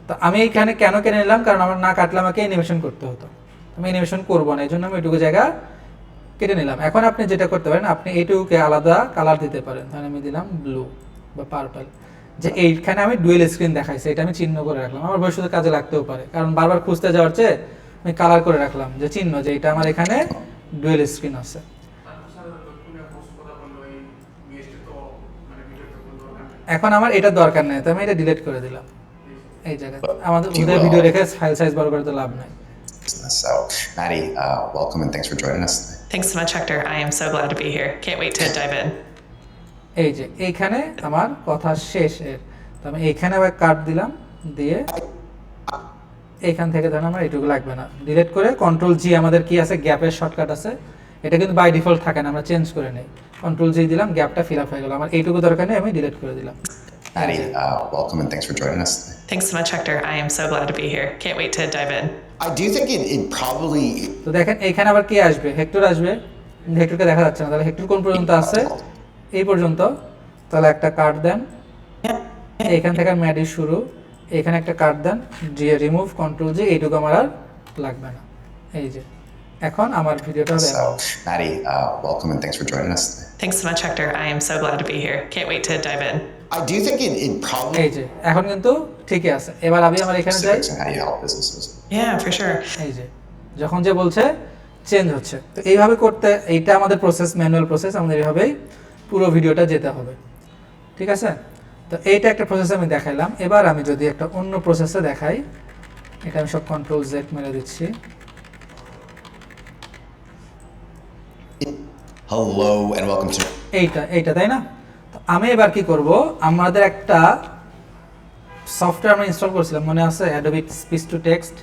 তো আমি এখানে কেন কিনে নিলাম, কারণ আমার না কাটলে আমাকে অ্যানিমেশন করতে হতো, আমি অ্যানিমেশন করবো না, এই জন্য আমি এটুকু জায়গা কেটে নিলাম। এখন আপনি যেটা করতে পারেন, আপনি এইটুকুকে আলাদা কালার দিতে পারেন, তাহলে আমি দিলাম ব্লু বা পার্পল, যে এইখানে আমি ডুয়েল স্ক্রিন দেখাইছি, এটা আমি চিহ্ন করে রাখলাম, আমার ভবিষ্যতে কাজে লাগতেও পারে, কারণ বারবার খুঁজতে যাওয়ার চেয়ে আমি কালার করে রাখলাম যে চিহ্ন, যে এটা আমার এখানে ডুয়েল স্ক্রিন আছে। এখন আমার এটা দরকার নেই, তো আমি এটা ডিলিট করে দিলাম এই জায়গায়, আমাদের ভিডিও রেখে ফাইল সাইজ বড় করে তো লাভ নাই। So, Maddie, welcome and thanks for joining us today. Thanks so much, Hector. I am so glad to be here. Can't wait to dive in. এই যে এইখানে আমার কথা শেষ এর, তো আমি এইখানে আবার কাট দিলাম, দিয়ে এইখান থেকে ধরেন আমার এইটুকু লাগবে না, ডিলিট করে কন্ট্রোল জি, আমাদের কি আছে গ্যাপের শর্টকাট আছে, এটা কিন্তু বাই ডিফল্ট থাকে না, আমরা চেঞ্জ করে নেই, কন্ট্রোল জি দিলাম, গ্যাপটা ফিল আপ হয়ে গেল, আমার এইটুকু দরকার নেই, আমি ডিলিট করে দিলাম। Maddie, welcome and thanks for joining us today. Thanks so much, Hector. I am so glad to be here. Can't wait to dive in. I do think it probably তো দেখেন এইখানে আবার কে আসবে, হেক্টর আসবে, হেক্টরকে দেখা যাচ্ছে না, তাহলে হেক্টর কোন পর্যন্ত আছে, এই পর্যন্ত, তাহলে একটা কাট দেন, এইখান থেকে ম্যাডি শুরু, এখানে একটা কাট দেন, দিয়ে রিমুভ কন্ট্রোল জি, এইটুকু আমার আর লাগবে না, এই যে। এখন আমার ভিডিওটা হবে, so. Maddie, welcome and thanks for joining us today. Thanks so much, Hector. I am so glad to be here. Can't wait to dive in. I do think it probably এই যে এখন কিন্তু ঠিকই আছে। এবার আমি আমার এখানে যাই, specifics on how you help businesses. Yeah, for sure. এই যে যখন যে বলছে চেঞ্জ হচ্ছে, তো এইভাবে করতে, এইটা আমাদের প্রসেস, ম্যানুয়াল প্রসেস, আমাদের এইভাবেই পুরো ভিডিওটা যেতে হবে, ঠিক আছে। তো এইটা একটা প্রসেস আমি দেখাইলাম। এবার আমি যদি একটা অন্য প্রসেসে দেখাই, এটা আমি সব কন্ট্রোল জেড মেরে দিচ্ছি। Hello and welcome to এইটা তাই না। তো আমি এবার কি করব, আমাদের একটা সফটওয়্যার আমরা ইনস্টল করছিলাম, মনে আছে, অ্যাডোবি স্পিচ টু টেক্সট,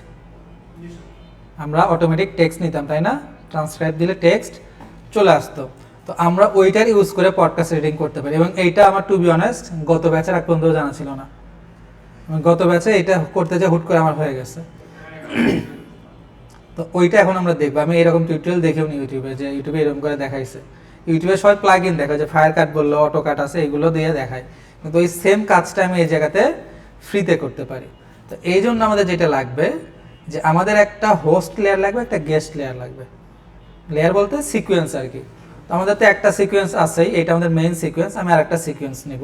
আমরা অটোমেটিক টেক্সট নিতাম তাই না, ট্রান্সক্রাইব দিলে টেক্সট চলে আসতো, তো আমরা ওইটার ইউজ করে পডকাস্ট রিডিং করতে পারি। এবং এইটা আমার টু বি অনেস্ট গত ব্যাচের আগ পর্যন্ত জানা ছিল না, গত ব্যাচে এটা করতে যে হুট করে আমার হয়ে গেছে। তো ওইটা এখন আমরা দেখবো, আমি এরকম টিউটোরিয়াল দেখেও নি ইউটিউবে, যে ইউটিউবে এরকম করে দেখাইছে, ইউটিউবে সবাই প্লাগ ইন দেখায়, যে ফায়ার কাট বললো, অটো কাট আছে, এগুলো দিয়ে দেখায়, কিন্তু ওই সেম কাজটা আমি এই জায়গাতে ফ্রিতে করতে পারি। তো এই জন্য আমাদের যেটা লাগবে, যে আমাদের একটা হোস্ট লেয়ার লাগবে, একটা গেস্ট লেয়ার লাগবে, লেয়ার বলতে সিকোয়েন্স আর কি। তো আমাদের তো একটা সিকোয়েন্স আছেই, এটা আমাদের মেইন সিকোয়েন্স, আমি আর একটা সিকোয়েন্স নিব,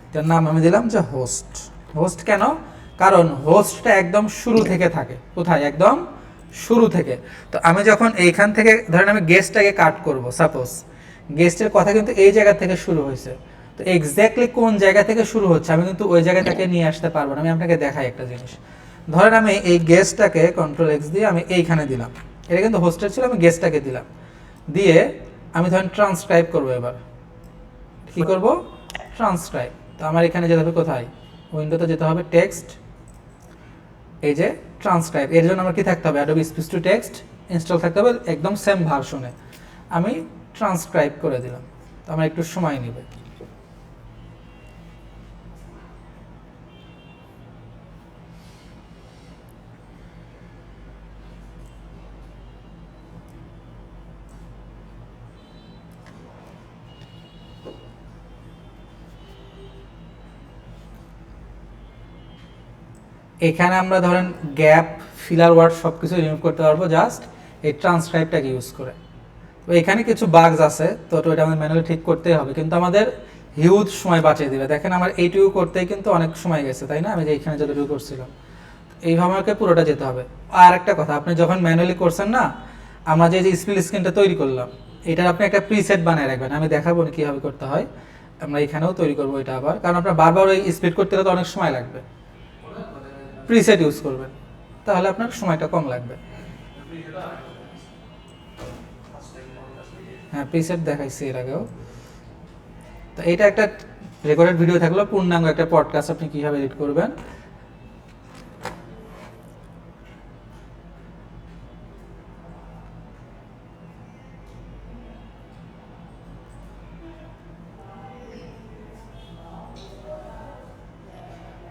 এটার নাম আমি দিলাম যে হোস্ট। হোস্ট কেন, কারণ হোস্টটা একদম শুরু থেকে থাকে, কোথায়, একদম শুরু থেকে। তো আমি যখন এইখান থেকে ধরেন আমি গেস্টটাকে কাট করব, সাপোজ গেস্টের কথা কিন্তু এই জায়গা থেকে শুরু হয়েছে, তো এক্স্যাক্টলি কোন জায়গা থেকে শুরু হচ্ছে আমি কিন্তু ওই জায়গাটাকে নিয়ে আসতে পারবো না। আমি আপনাকে দেখাই একটা জিনিস, ধরেন আমি এই গেস্টটাকে কন্ট্রোল এক্স দিয়ে আমি এইখানে দিলাম, এটা কিন্তু হোস্টের ছিল, আমি গেস্টটাকে দিলাম, দিয়ে আমি ধরেন ট্রান্সক্রাইব করবো। এবার কি করব, ট্রান্সক্রাইব। তো আমার এখানে যেতে হবে কোথায়, উইন্ডোতে যেতে হবে, টেক্সট, এই যে ট্রান্সক্রাইব। এর জন্য আমার কি থাকতে হবে, Adobe speech to text install থাকতে হবে, একদম সেম ভার্সনে। আমি ট্রান্সক্রাইব করে দিলাম, তো আমার একটু সময় নেবে। এখানে আমরা ধরেন গ্যাপ, ফিলার ওয়ার্ড সব কিছু রিমুভ করতে পারবো জাস্ট এই ট্রান্সক্রাইবটাকে ইউজ করে। তো এখানে কিছু বাগস আছে, তো এটা আমাদের ম্যানুয়ালি ঠিক করতেই হবে, কিন্তু আমাদের হিউজ সময় বাঁচিয়ে দিবে। দেখেন আমার এইটুকু করতেই কিন্তু অনেক সময় গেছে, তাই না? আমি যে এখানে যতটুকু করছিলাম, এইভাবে আমাকে পুরোটা যেতে হবে। আর একটা কথা, আপনি যখন ম্যানুয়ালি করছেন না, আমরা যে স্প্লিট স্ক্রিনটা তৈরি করলাম, এটার আপনি একটা প্রিসেট বানিয়ে রাখবেন। আমি দেখাবো না কীভাবে করতে হয়, আমরা এখানেও তৈরি করবো এটা আবার, কারণ আপনার বারবার ওই স্প্লিট করতে গেলে তো অনেক সময় লাগবে। প্রিসেট ইউজ করবেন, তাহলে আপনার সময়টা কম লাগবে। হ্যাঁ, প্রিসেট দেখাইছি এর আগেও। তো এটা একটা রেকর্ডেড ভিডিও থাকলো, পূর্ণাঙ্গ একটা পডকাস্ট আপনি কীভাবে এডিট করবেন।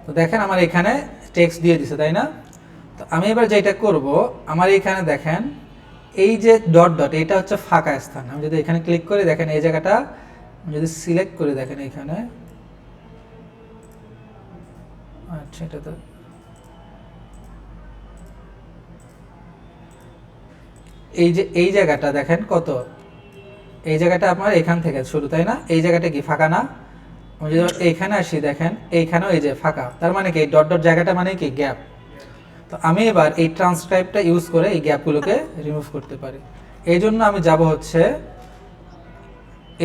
তো দেখেন আমার এখানে টেক্সট দিয়ে দিছে, তাই না? তো আমি এবার যেটা করব, আমার এখানে দেখেন এই যে ডট ডট, এটা হচ্ছে ফাঁকা স্থান। আমি যদি এখানে ক্লিক করি, দেখেন এই জায়গাটা আমি যদি সিলেক্ট করে, দেখেন এখানে, আচ্ছা এটা তো এই যে এই জায়গাটা দেখেন কত, এই জায়গাটা আপনার এখান থেকে শুরু, তাই না? এই জায়গাটা কি ফাঁকা না? আমি যদি এইখানে আসি, দেখেন এইখানেও এই যে ফাঁকা, তার মানে কি এই ডট ডট জায়গাটা মানে কি গ্যাপ। তো আমি এবার এই ট্রান্সক্রাইবটা ইউজ করে এই গ্যাপগুলোকে রিমুভ করতে পারি। এই জন্য আমি যাব হচ্ছে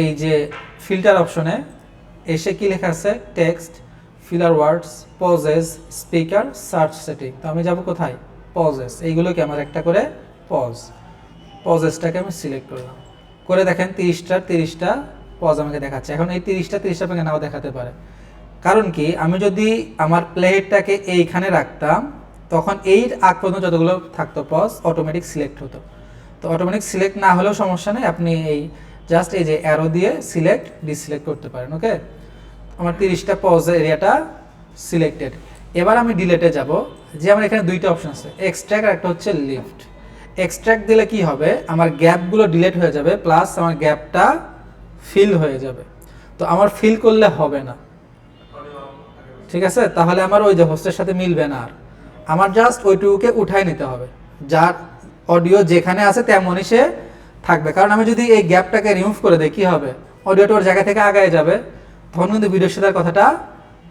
এই যে ফিল্টার অপশনে, এসে কি লেখা আছে, টেক্সট, ফিলার ওয়ার্ডস, পজেস, স্পিকার, সার্চ সেটিং। তো আমি যাব কোথায়, পজেস। এইগুলোকে আমার একটা করে পজেসটাকে আমি সিলেক্ট করলাম, করে দেখেন 30টা পজ আমাকে দেখাচ্ছে। এখন এই 30টা আপনাকে নাও দেখাতে পারে, কারণ কি আমি যদি আমার প্লেটটাকে এইখানে রাখতাম, তখন এই আগ পর্যন্ত যতগুলো থাকতো পজ অটোমেটিক সিলেক্ট হতো। তো অটোমেটিক সিলেক্ট না হলেও সমস্যা নেই, আপনি এই জাস্ট এই যে অ্যারো দিয়ে সিলেক্ট ডিসিলেক্ট করতে পারেন। ওকে, আমার 30টা পজ এরিয়াটা সিলেক্টেড। এবার আমি ডিলেটে যাব, যে আমার এখানে দুইটা অপশন আছে, এক্সট্র্যাক্ট আর একটা হচ্ছে লিফট। এক্সট্র্যাক্ট দিলে কি হবে, আমার গ্যাপগুলো ডিলেট হয়ে যাবে, প্লাস আমার গ্যাপটা ফিল হয়ে যাবে। তো আমার ফিল করলে হবে না, ঠিক আছে? তাহলে আমার ওই যে হোস্টের সাথে মিলবে না। আর আমার জাস্ট ওইটুকুকে উঠাই নিতে হবে, যার অডিও যেখানে আছে তেমনই সে থাকবে। কারণ আমি যদি এই গ্যাপটাকে রিমুভ করে দিই, কি হবে, অডিওটা ওর জায়গা থেকে আগায় যাবে, তখন কিন্তু ভিডিওর সাথে কথাটা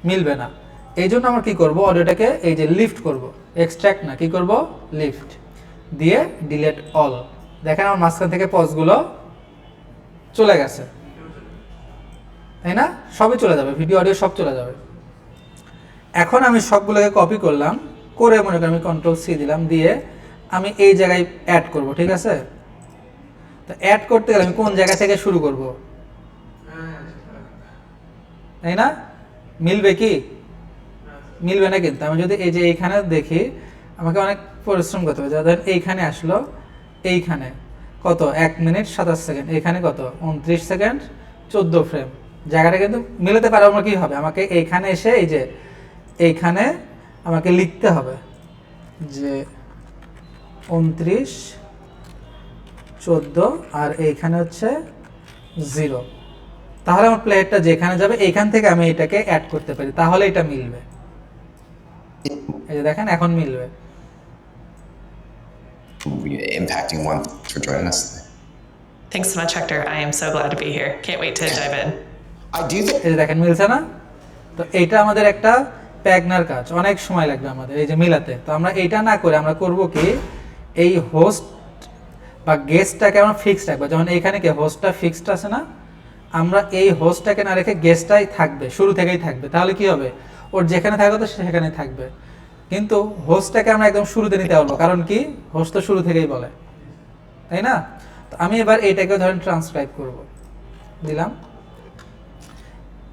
মিলবে না। এই জন্য আমরা কি করব, অডিওটাকে এই যে লিফট করব, এক্সট্র্যাক্ট না, কি করব, লিফট দিয়ে ডিলেট অল। দেখেন আমার মাঝখান থেকে পজগুলো চলে গেছে, তাই না? সবই চলে যাবে, ভিডিও অডিও সব চলে যাবে। এখন আমি সবগুলোকে কপি করলাম, করে মনে করি আমি Ctrl+C দিলাম, দিয়ে আমি এই জায়গায় অ্যাড করব, ঠিক আছে? তো অ্যাড করতে গেলে আমি কোন জায়গা থেকে শুরু করব, তাই না? মিলবে কি, মিলবে না। কিন্তু আমি যদি এই যে এইখানে দেখি, আমাকে অনেক পরিশ্রম করতে হবে। ধরেন এইখানে আসলো, এইখানে কত 1 মিনিট 27 সেকেন্ড, এইখানে কত 29 সেকেন্ড 14 ফ্রেম, জায়গাটা কিন্তু মিলাতে পারবো না। কি হবে, আমাকে এইখানে এসে এই যে এইখানে আমাকে লিখতে হবে যে 29 14 আর এইখানে হচ্ছে 0, তাহলে আমার প্লেয়ারটা যেখানে যাবে এইখান থেকে আমি এটাকে অ্যাড করতে পারি, তাহলে এটা মিলবে। এই যে দেখেন এখন মিলবে। Impacting one for joining us. Thanks so much, Hector. I am so glad to be here. Can't wait to dive in. I do think এই যে দেখেন মিলছে না? তো এইটা আমাদের একটা প্যাগনার কাজ, অনেক সময় লাগবে আমাদের এই যে মিলাতে। তো আমরা এইটা না করে আমরা করব কি, এই হোস্ট বা গেস্টটাকে আমরা ফিক্সড রাখবো। যেমন এইখানে কি হোস্টটা ফিক্সড আছে না, আমরা এই হোস্টটাকে না রেখে গেস্টটাই থাকবে, শুরু থেকেই থাকবে। তাহলে কি হবে, ওর যেখানে থাকবে তো সেখানেই থাকবে। কিন্তু হোস্টটাকে আমরা একদম শুরুতে নিতে পারবো, কারণ কি হোস্ট তো শুরু থেকেই বলে, তাই না? তো আমি এবার এইটাকে ধরেন ট্রান্সক্রাইব করব, দিলাম।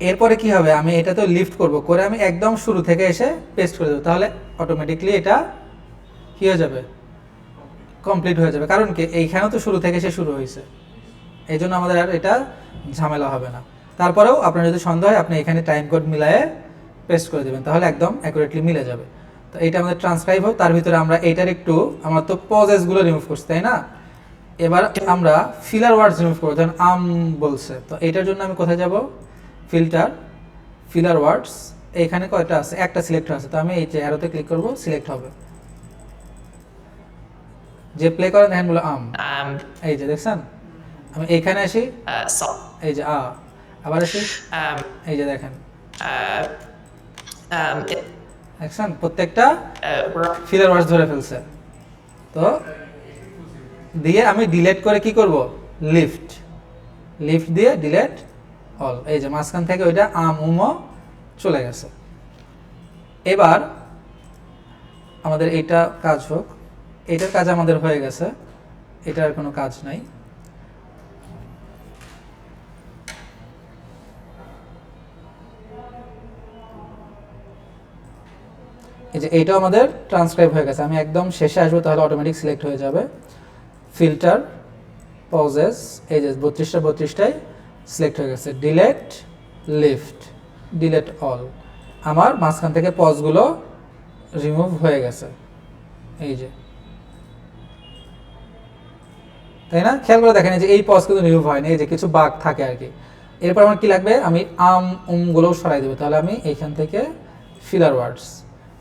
এরপরে কি হবে, আমি এটা তো লিফট করব, করে আমি একদম শুরু থেকে এসে পেস্ট করে দেবো, তাহলে অটোমেটিকলি এটা কি হয়ে যাবে, কমপ্লিট হয়ে যাবে। কারণ কি এইখানেও তো শুরু থেকে এসে শুরু হয়েছে, এই জন্য আমাদের আর এটা ঝামেলা হবে না। তারপরেও আপনার যদি সন্দেহ হয়, আপনি এখানে টাইম কোড মিলায়ে পেস্ট করে দেবেন, তাহলে একদম অ্যাকুরেটলি মিলে যাবে। তো এইটা আমাদের ট্রান্সক্রাইব হোক, তার ভিতরে আমরা এইটার একটু, আমরা তো পজেসগুলো রিমুভ করছি, তাই না? এবার আমরা ফিলার ওয়ার্ডস রিমুভ করবো। ধরেন বলছে, তো এইটার জন্য আমি কোথায় যাব, ফিল্টার, ফিলার ওয়ার্ডস, এইখানে কয়টা আছে, একটা সিলেক্ট আছে, তো আমি এই যে অ্যারোতে ক্লিক করব, সিলেক্ট হবে। যে প্লে করেন দেখেন বলে এই যে দেখছেন, আমি এইখানে আসি, salt, এই যে আবার আসি, এই যে দেখেন দেখছেন প্রত্যেকটা ফিলার ওয়ার্ডস ধরে ফেলছে। তো দিয়ে আমি ডিলিট করে কি করব, লিফট দিয়ে ডিলিট অল, এই যে মাঝখান থেকে ওইটা উমো চলে গেছে। এবার আমাদের এইটা কাজ হোক, এইটার কাজ আমাদের হয়ে গেছে, এটার কোনো কাজ নাই। এই যে এইটাও আমাদের ট্রান্সক্রাইব হয়ে গেছে। আমি একদম শেষে আসবো, তাহলে অটোমেটিক সিলেক্ট হয়ে যাবে। ফিল্টার পজেস, এই যে 32টাই সিলেক্ট হয়ে গেছে। ডিলেট লিফট, ডিলেট অল, আমার মাঝখান থেকে পজগুলো রিমুভ হয়ে গেছে, এই যে, তাই না? খেয়াল করে দেখেন যে এই পজ কিন্তু রিমুভ হয়নি, এই যে কিছু বাগ থাকে আর কি। এরপর আমার কি লাগবে, আমি গুলো সরাই দেবো। তাহলে আমি এইখান থেকে ফিলার ওয়ার্ডস,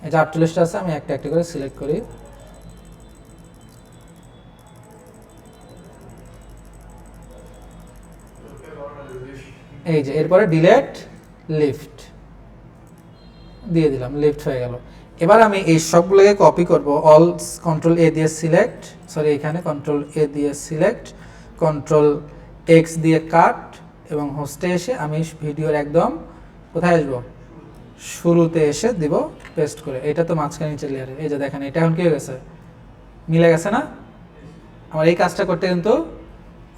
এই যে 48টা আছে, আমি একটা একটা করে সিলেক্ট করি। এই যে এরপরে ডিলেট লিফট দিয়ে দিলাম, লিফট হয়ে গেল। এবার আমি এই সবগুলোকে কপি করব, অল কন্ট্রোল এ দিয়ে সিলেক্ট, সরি এখানে কন্ট্রোল এ দিয়ে সিলেক্ট, কন্ট্রোল এক্স দিয়ে কাট, এবং হোস্টে এসে আমি ভিডিওর একদম কোথায় আসবো, শুরুতে এসে দিব পেস্ট করে। এটা তো মাঝখানে নিচে লেয়ারে, এই যে দেখেন এটা এখন কি হয়ে গেছে, মিলে গেছে না? আমার এই কাজটা করতে কিন্তু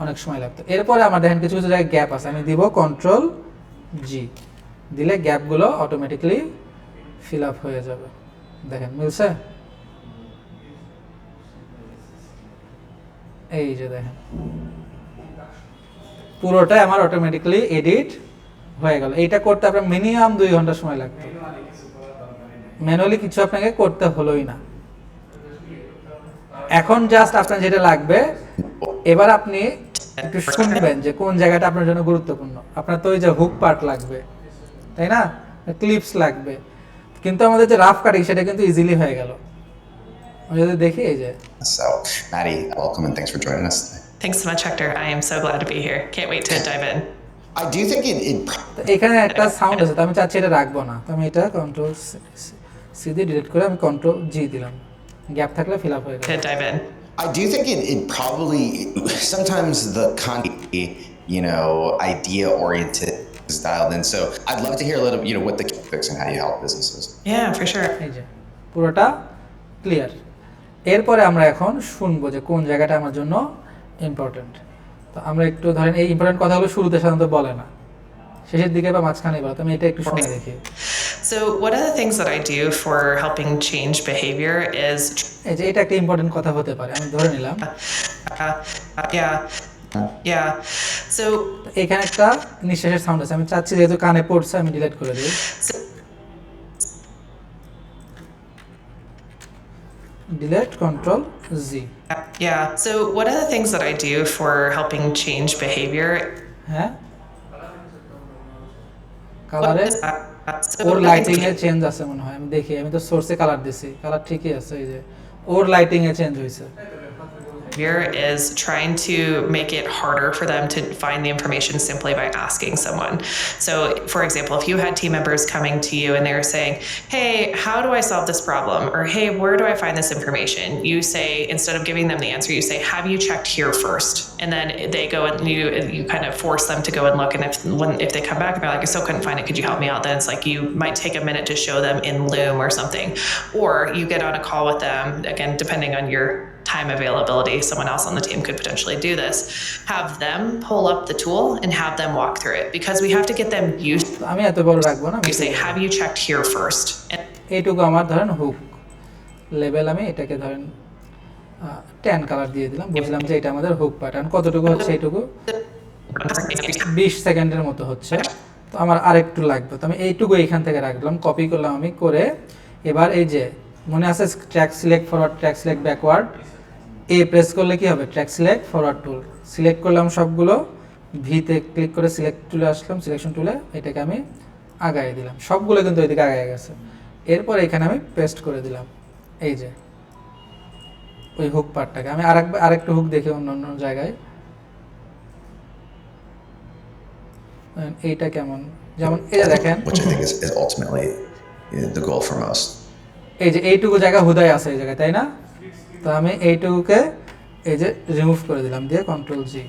অনেক সময় লাগতো। এরপরে আমার দেখেন কিছু কিছু জায়গায় গ্যাপ আছে, আমি দিব কন্ট্রোল জি, দিলে গ্যাপগুলো অটোমেটিকলি ফিল আপ হয়ে যাবে। দেখেন মিলছে, এই যে দেখেন পুরোটাই আমার অটোমেটিকলি এডিট হয়ে গেল। এইটা করতে আপনার মিনিমাম 2 ঘন্টা সময় লাগতো, ম্যানুয়ালি কিছু আপনাকে করতে হলোই না। এখন জাস্ট আপনার যেটা লাগবে, এবার আপনি একটু শুনবেন যে কোন জায়গাটা আপনার জন্য গুরুত্বপূর্ণ। আপনার তো ওই যে হুক পার্ট লাগবে, তাই না, ক্লিপস লাগবে, কিন্তু আমাদের যে রাফ কাটিং সেটা কিন্তু ইজিলি হয়ে গেল। আমি যদি দেখি এই যে, So, Maddie, welcome and thanks for joining us today. Thanks so much, Hector. I am so glad to be here. Can't wait to dive in. I do think it তো এখানে একটা সাউন্ড আছে, তো আমি চাচ্ছি এটা রাখবো না, তো আমি এটা কন্ট্রোল সি দিয়ে ডিলিট করে আমি কন্ট্রোল জি দিলাম, গ্যাপ থাকলে ফিল আপ হয়ে গেল। To dive in. I do think it probably sometimes the idea oriented is dialed in. So I'd love to hear a little what the fix and how you help businesses. Yeah, for sure. এই যে পুরোটা ক্লিয়ার। এরপরে আমরা এখন শুনবো যে কোন জায়গাটা আমার জন্য ইম্পর্টেন্ট। তো আমরা একটু ধরেন এই ইম্পর্টেন্ট কথাগুলো শুরুতে সাধারণত বলে না, শেষের দিকে বা মাঝখানে বলে, তো আমি এটা একটু শুনে দেখি। So one of the things that I do for helping change behavior is এই যে এটা একটা ইম্পর্টেন্ট কথা হতে পারে, আমি ধরে নিলাম। yeah. So তো এখানে একটা নিঃশ্বাসের সাউন্ড আছে, আমি চাচ্ছি যেহেতু কানে পড়ছে আমি ডিলিট করে দিই। Delete control G. yeah. So one of the things that I do for helping change behavior হ্যাঁ, কালারে so ওর লাইটিং এ চেঞ্জ আছে মনে হয়, আমি দেখি, আমি তো সোর্সে কালার দিছি, কালার ঠিকই আছে, এই যে ওর লাইটিং এ চেঞ্জ হয়েছে। behavior is trying to make it harder for them to find the information simply by asking someone. So, for example, if you had team members coming to you and they were saying, "Hey, how do I solve this problem?" or "Hey, where do I find this information?" You say, instead of giving them the answer, you say, "Have you checked here first?" And then they go and you kind of force them to go and look. And if they come back and they're like, "I still couldn't find it. Could you help me out?" Then it's like you might take a minute to show them in Loom or something, or you get on a call with them. Again, depending on your time availability, someone else on the team could potentially do this. Have them pull up the tool and have them walk through it, because we have to get them used. তো আমি এত বড় রাখবো না, You say, "Have you checked here first?" And এইটুকু আমার ধরেন হুক লেভেল, আমি এটাকে ধরেন 10 কালার দিয়ে দিলাম, বুঝলাম যে এটা আমাদের হুক প্যাটার্ন। কতটুকু হচ্ছে, এইটুকু 20 সেকেন্ডের মতো হচ্ছে, তো আমার আরেকটু লাগবে, তো আমি এইটুকু এইখান থেকে রাখলাম, কপি করলাম আমি করে। এবার এই যে মনে আছে track select forward, track select backward, A press করলে কি হবে, track select forward tool select করলাম সবগুলো, ভিতে ক্লিক করে সিলেক্ট টুলে আসলাম, সিলেকশন টুলে এটাকে আমি আগায় দিলাম, সবগুলো কিন্তু ওইদিকে আগায় গেছে। এরপর এখানে আমি পেস্ট করে দিলাম এই যে ওই হুক পার্টটাকে। আমি আরেকটু হুক দেখি অন্য অন্য জায়গায়, এইটা কেমন, যেমন এই যে দেখেন which I think is ultimately the goal for most. এই যে এইটুকু জায়গা হুদায় আছে এই জায়গায়, তাই না? তো আমি এইটুকুকে এই যে রিমুভ করে দিলাম দিয়ে কন্ট্রোল জি।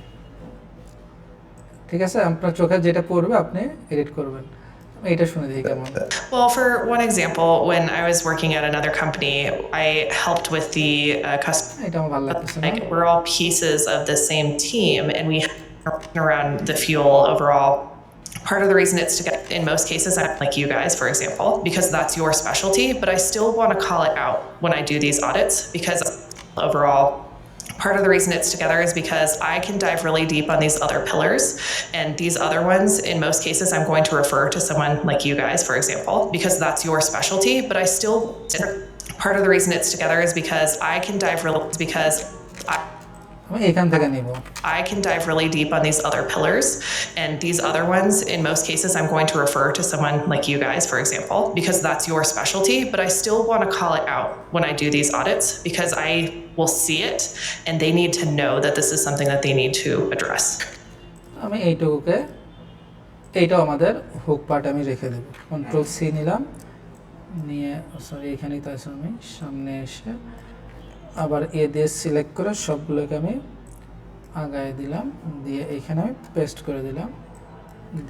ঠিক আছে, আপনার চোখে যেটা পড়বে আপনি এডিট করবেন। এইটা শুনে দেখি কেমন। Well, for one example, when I was working at another company, I helped with the customer. এটা আমার ভালো লাগতেছে না। Like, we're all pieces of the same team, and we around the fuel overall. Part of the reason it's together, in most cases, I'm like you guys, for example, because that's your specialty, but I still want to call it out when I do these audits because overall, part of the reason it's together is because I can dive really deep on these other pillars, and these other ones, in most cases, I'm going to refer to someone like you guys, for example, because that's your specialty, but I still, part of the reason it's together is because I can dive really, আমি এখান থেকে নিব। I can dive really deep on these other pillars, and these other ones, in most cases, I'm going to refer to someone like you guys, for example, because that's your specialty, but I still want to call it out when I do these audits because I will see it and they need to know that this is something that they need to address. আমি এইটুকুকে, এইটাও আমাদের হুক পার্ট আমি রেখে দেব। কন্ট্রোল সি নিলাম, নিয়ে সরি এখানেই তো আছে, আমি সামনে এসে আবার এ দিয়ে সিলেক্ট করে সবগুলোকে আমি আগায় দিলাম, দিয়ে এইখানে আমি পেস্ট করে দিলাম,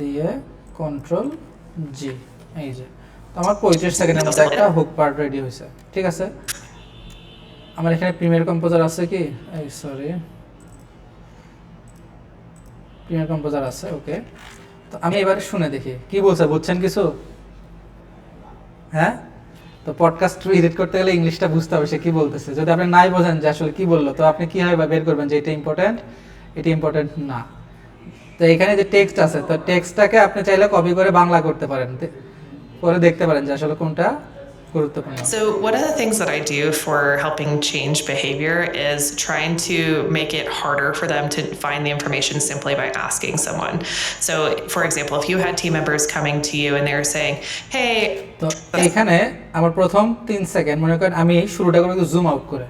দিয়ে কন্ট্রোল জি। এই যে তো আমার 35 সেকেন্ডের মধ্যে একটা হুক পার্ট রেডি হয়েছে। ঠিক আছে, আমার এখানে প্রিমিয়ার কম্পোজার আছে কি, এই সরি প্রিমিয়ার কম্পোজার আছে, ওকে। তো আমি এবারে শুনে দেখি কি বলছে, বুঝছেন কিছু? হ্যাঁ, তো পডকাস্ট এডিট করতে গেলে ইংলিশটা বুঝতে হবে সে কি বলতেছে। যদি আপনি নাই বোঝেন যে আসলে কি বললো, তো আপনি কিভাবে বের করবেন যে এটা ইম্পর্টেন্ট, এটা ইম্পর্টেন্ট না। তো এখানে যে টেক্সট আছে, তো টেক্সটটাকে আপনি চাইলে কপি করে বাংলা করতে পারেন, করে দেখতে পারেন যে আসলে কোনটা গুরুত্বপূর্ণ। So, one of the things that I do for helping change behavior is trying to make it harder for them to find the information simply by asking someone. So, for example, if you had team members coming to you and they were saying, hey, তো এখানে আমার প্রথম 3 সেকেন্ড মনে করেন আমি শুরুটা করব একটু জুম আউট করে,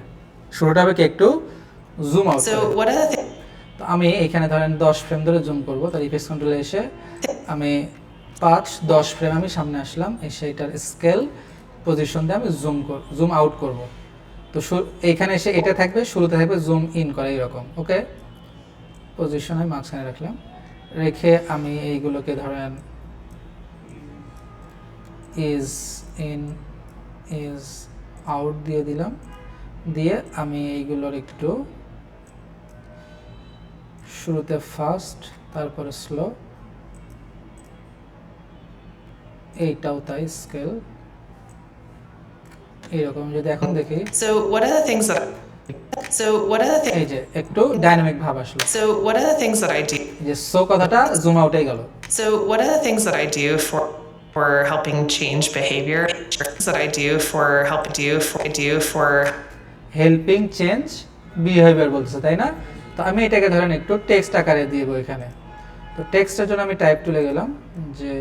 শুরুটা হবে কি একটু জুম আউট so করে। one of the things, তো আমি এখানে ধরেন 10 ফ্রেম ধরে জুম করব, তার ইফেক্টস কন্ট্রোলে এসে আমি 5-10 ফ্রেম আমি সামনে আসলাম, এসে এটার স্কেল পজিশন দিয়ে আমি জুম আউট করব। তো এইখানে এসে এটা থাকবে, শুরুতে থাকবে জুম ইন করে এইরকম, ওকে। পজিশন আমি মাঝখানে রাখলাম, রেখে আমি এইগুলোকে ধরেন ইজ ইন ইজ আউট দিয়ে দিলাম, দিয়ে আমি এইগুলোর একটু শুরুতে ফাস্ট তারপরে স্লো, এইটাও তাই স্কেল এইরকম। যদি এখন দেখি, so one of the things that, so one of the এই things, যে একটু ডাইনামিক ভাব আসলো, so one of the things that I do, যে সো কথাটা জুম আউটে গেল। so one of the things that I do for helping change behavior, that I do for helping change behaviour বলছে, তাই না? তো আমি এটাকে ধরেন একটু টেক্সট আকারে দিব এখানে। তো টেক্সটের জন্য আমি টাইপ তুলে গেলাম যে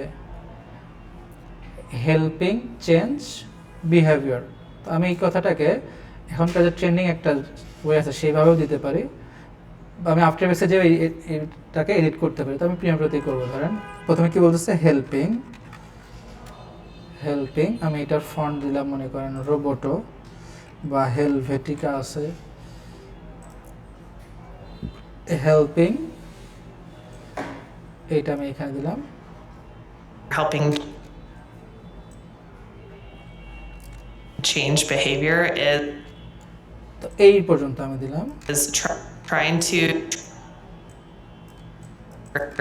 হেল্পিং চেঞ্জ বিহেভিয়ার। তো আমি এই কথাটাকে এখনকার যে ট্রেন্ডিং একটা ওয়ে আছে সেইভাবেও দিতে পারি, বা আমি আফটার এফেক্টসে যে এটাকে এডিট করতে পারি। তো আমি প্রিমিয়ারতে করবো, ধরেন প্রথমে কি বলতেছে হেল্পিং, আমি এটার ফন্ট দিলাম মনে করেন রোবোটো বা হেলভেটিকা আছে, হেল্পিং এইটা আমি এখানে দিলাম, helping change behavior তো এই পর্যন্ত আমি দিলাম। is trying to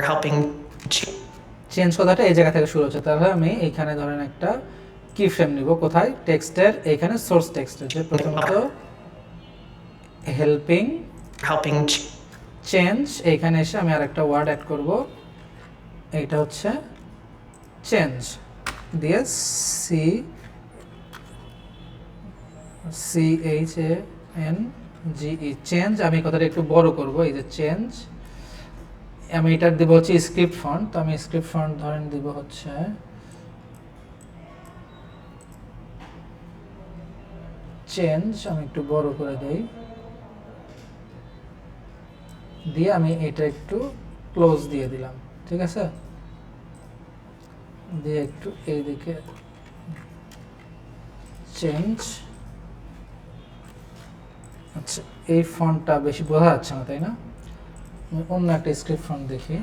helping change কথাটা এই জায়গা থেকে শুরু হচ্ছে, তাহলে আমি এইখানে ধরেন একটা কি ফ্রেম নিব, কোথায় টেক্সটের এইখানে সোর্স টেক্সটের যে প্রথমত হেল্পিং চেঞ্জ, এইখানে এসে আমি আরেকটা ওয়ার্ড অ্যাড করব, এইটা হচ্ছে চেঞ্জ, দিয়ে CHANGE চেঞ্জ। আমি কথাটা একটু বড় করব, এই যে চেঞ্জ। আমি এটার দেবো হচ্ছে স্ক্রিপ্ট ফন্ট, তো আমি স্ক্রিপ্ট ফন্ট ধরেন দিব হচ্ছে চেঞ্জ আমি একটু বড় করে দেই, দিয়ে আমি এটা একটু ক্লোজ দিয়ে দিলাম, ঠিক আছে, দিয়ে একটু এইদিকে চেঞ্জ। আচ্ছা, এই ফন্টটা বেশি বোঝা যাচ্ছে না, তাই না? আমি অন্য একটা স্ক্রিপ্ট ফন্ট দেখি।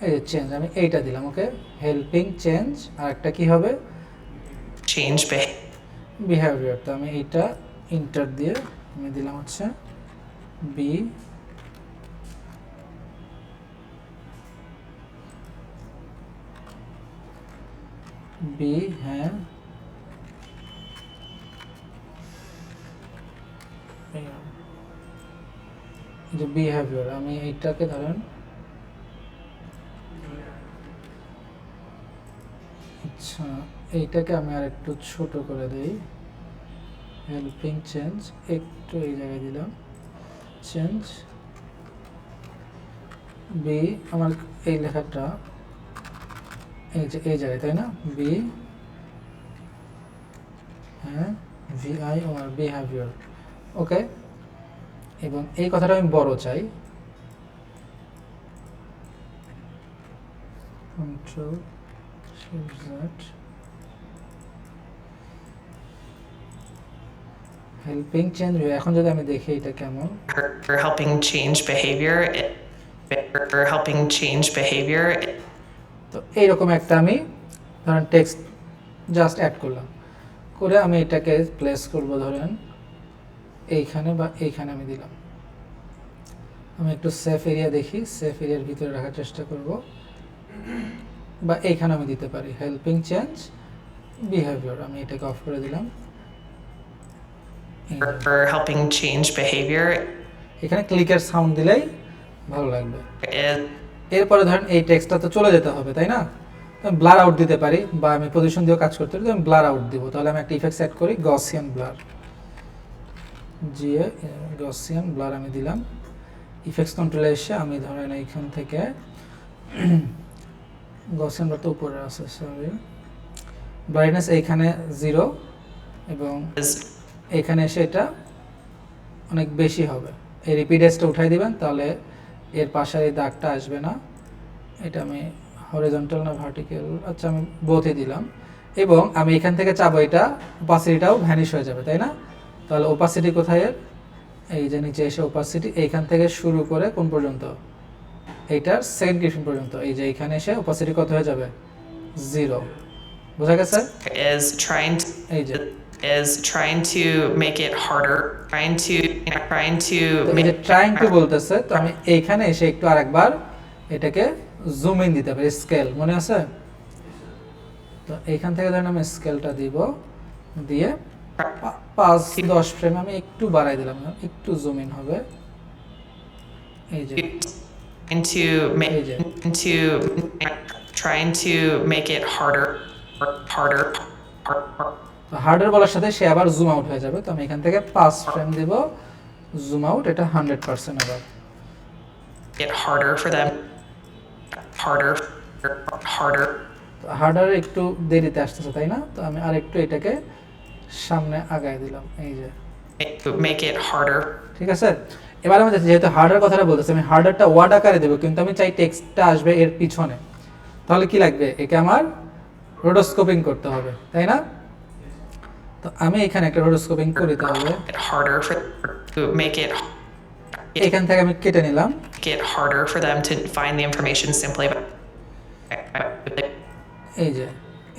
এই যে চেঞ্জ, আমি এইটা দিলাম, ওকে, হেল্পিং চেঞ্জ। আর একটা কি হবে, change behavior. বিহেভিয়ার। তো আমি এইটা ইন্টার দিয়ে আমি দিলাম হচ্ছে বি বি, হ্যাঁ, এই যে বিহেভিয়ার, আমি এইটাকে ধরেন, আচ্ছা এইটাকে আমি আর একটু ছোট করে দেই, হেল্পিং চেঞ্জ, একটু এই জায়গায় দিলাম চেঞ্জ বি। আমার এই লেখাটা এই যে এই জায়গায়, তাই না, বি, হ্যাঁ, ভিআই আর বিহেভিয়ার, ওকে। এবং এই কথাটা আমি বড় চাই, control shift Z, helping change. এখন যদি আমি দেখি এটা কেমন, Or helping change behavior. Or helping change behavior. তো এইরকম একটা আমি ধরেন টেক্সট জাস্ট অ্যাড করলাম, করে আমি এটাকে প্লেস করব ধরেন এইখানে বা এইখানে আমি দিলাম। আমি একটু সেফ এরিয়া দেখি, সেফ এরিয়ার ভিতরে রাখার চেষ্টা করব, বা এইখানে আমি দিতে পারি হেল্পিং চেঞ্জ বিহেভিয়ার। আমি এটাকে অফ করে দিলাম। এই যে, Or helping change behavior এখানে ক্লিকের সাউন্ড দিলেই ভালো লাগবে। is এরপরে ধরেন এই টেক্সটটা তো চলে যেতে হবে, তাই না? আমি ব্লার আউট দিতে পারি, বা আমি পজিশন দিয়েও কাজ করতে পারি। আমি ব্লার আউট দিব, তাহলে আমি একটা ইফেক্ট সেট করি, Gaussian blur, GA Gaussian blur আমি দিলাম। ইফেক্টস কন্ট্রোলে এসে আমি ধরেন এইখান থেকে গসিয়ান ব্লার তো উপরে আছে, সরি, ব্রাইটনেস এইখানে 0 এবং এখানে এসে এটা অনেক বেশি হবে। এই রিপিডেসটা উঠাই দিবেন, তাহলে এর পাশের এই দাগটা আসবে না। এটা আমি হরিজন্টাল না ভার্টিক্যাল, আচ্ছা আমি বোথই দিলাম। এবং আমি এখান থেকে চাবো এটা ওপাসিটিটাও ভ্যানিশ হয়ে যাবে, তাই না? তাহলে ওপাসিটি কোথায় এর? এই যে নিচে এসে ওপাসিটি এইখান থেকে শুরু করে কোন পর্যন্ত, এইটার সেকেন্ড ডিভিশন পর্যন্ত। এই যে এখানে এসে ওপাসিটি কত হয়ে যাবে, 0। বোঝা গেছে? trying এই যে to make it harder. Trying to তো এই যে ট্রাইং টু বলতেছে, তো আমি এইখানে এসে একটু আরেকবার এটাকে জুম ইন দিতে পারি, স্কেল মনে আছে? তো এইখান থেকে ধরেন আমি স্কেলটা দিব, দিয়ে 5-10 ফ্রেম আমি একটু বাড়াই দিলাম, একটু জুম ইন হবে। এই যে এই যে trying to make it harder. Hardware বলার সাথে সে আবার জুম আউট হয়ে যাবে। তো আমি এখান থেকে 5 ফ্রেম দেব, জুম আউট, এটা 100% আবার। It harder for them. Harder. Hardware একটু দেরিতে আসতেছে, তাই না? তো আমি আর একটু এটাকে সামনে আগায় দিলাম, এই যে, Make it harder. ঠিক আছে। এবার আমি যেহেতু হার্ডওয়্যার কথাটা বলতেছি, আমি হার্ডওয়্যারটা ওয়ার্ড আকারে দেবো, কিন্তু আমি চাই টেক্সটটা আসবে এর পিছনে। তাহলে কি লাগবে, একে আমার রোডোস্কোপিং করতে হবে, তাই না? তো আমি এখানে একটা রোডোস্কোপিং করি, তাহলে It harder to make it এখান থেকে আমি কেটে নিলাম। harder for them to find the information simply by এই যে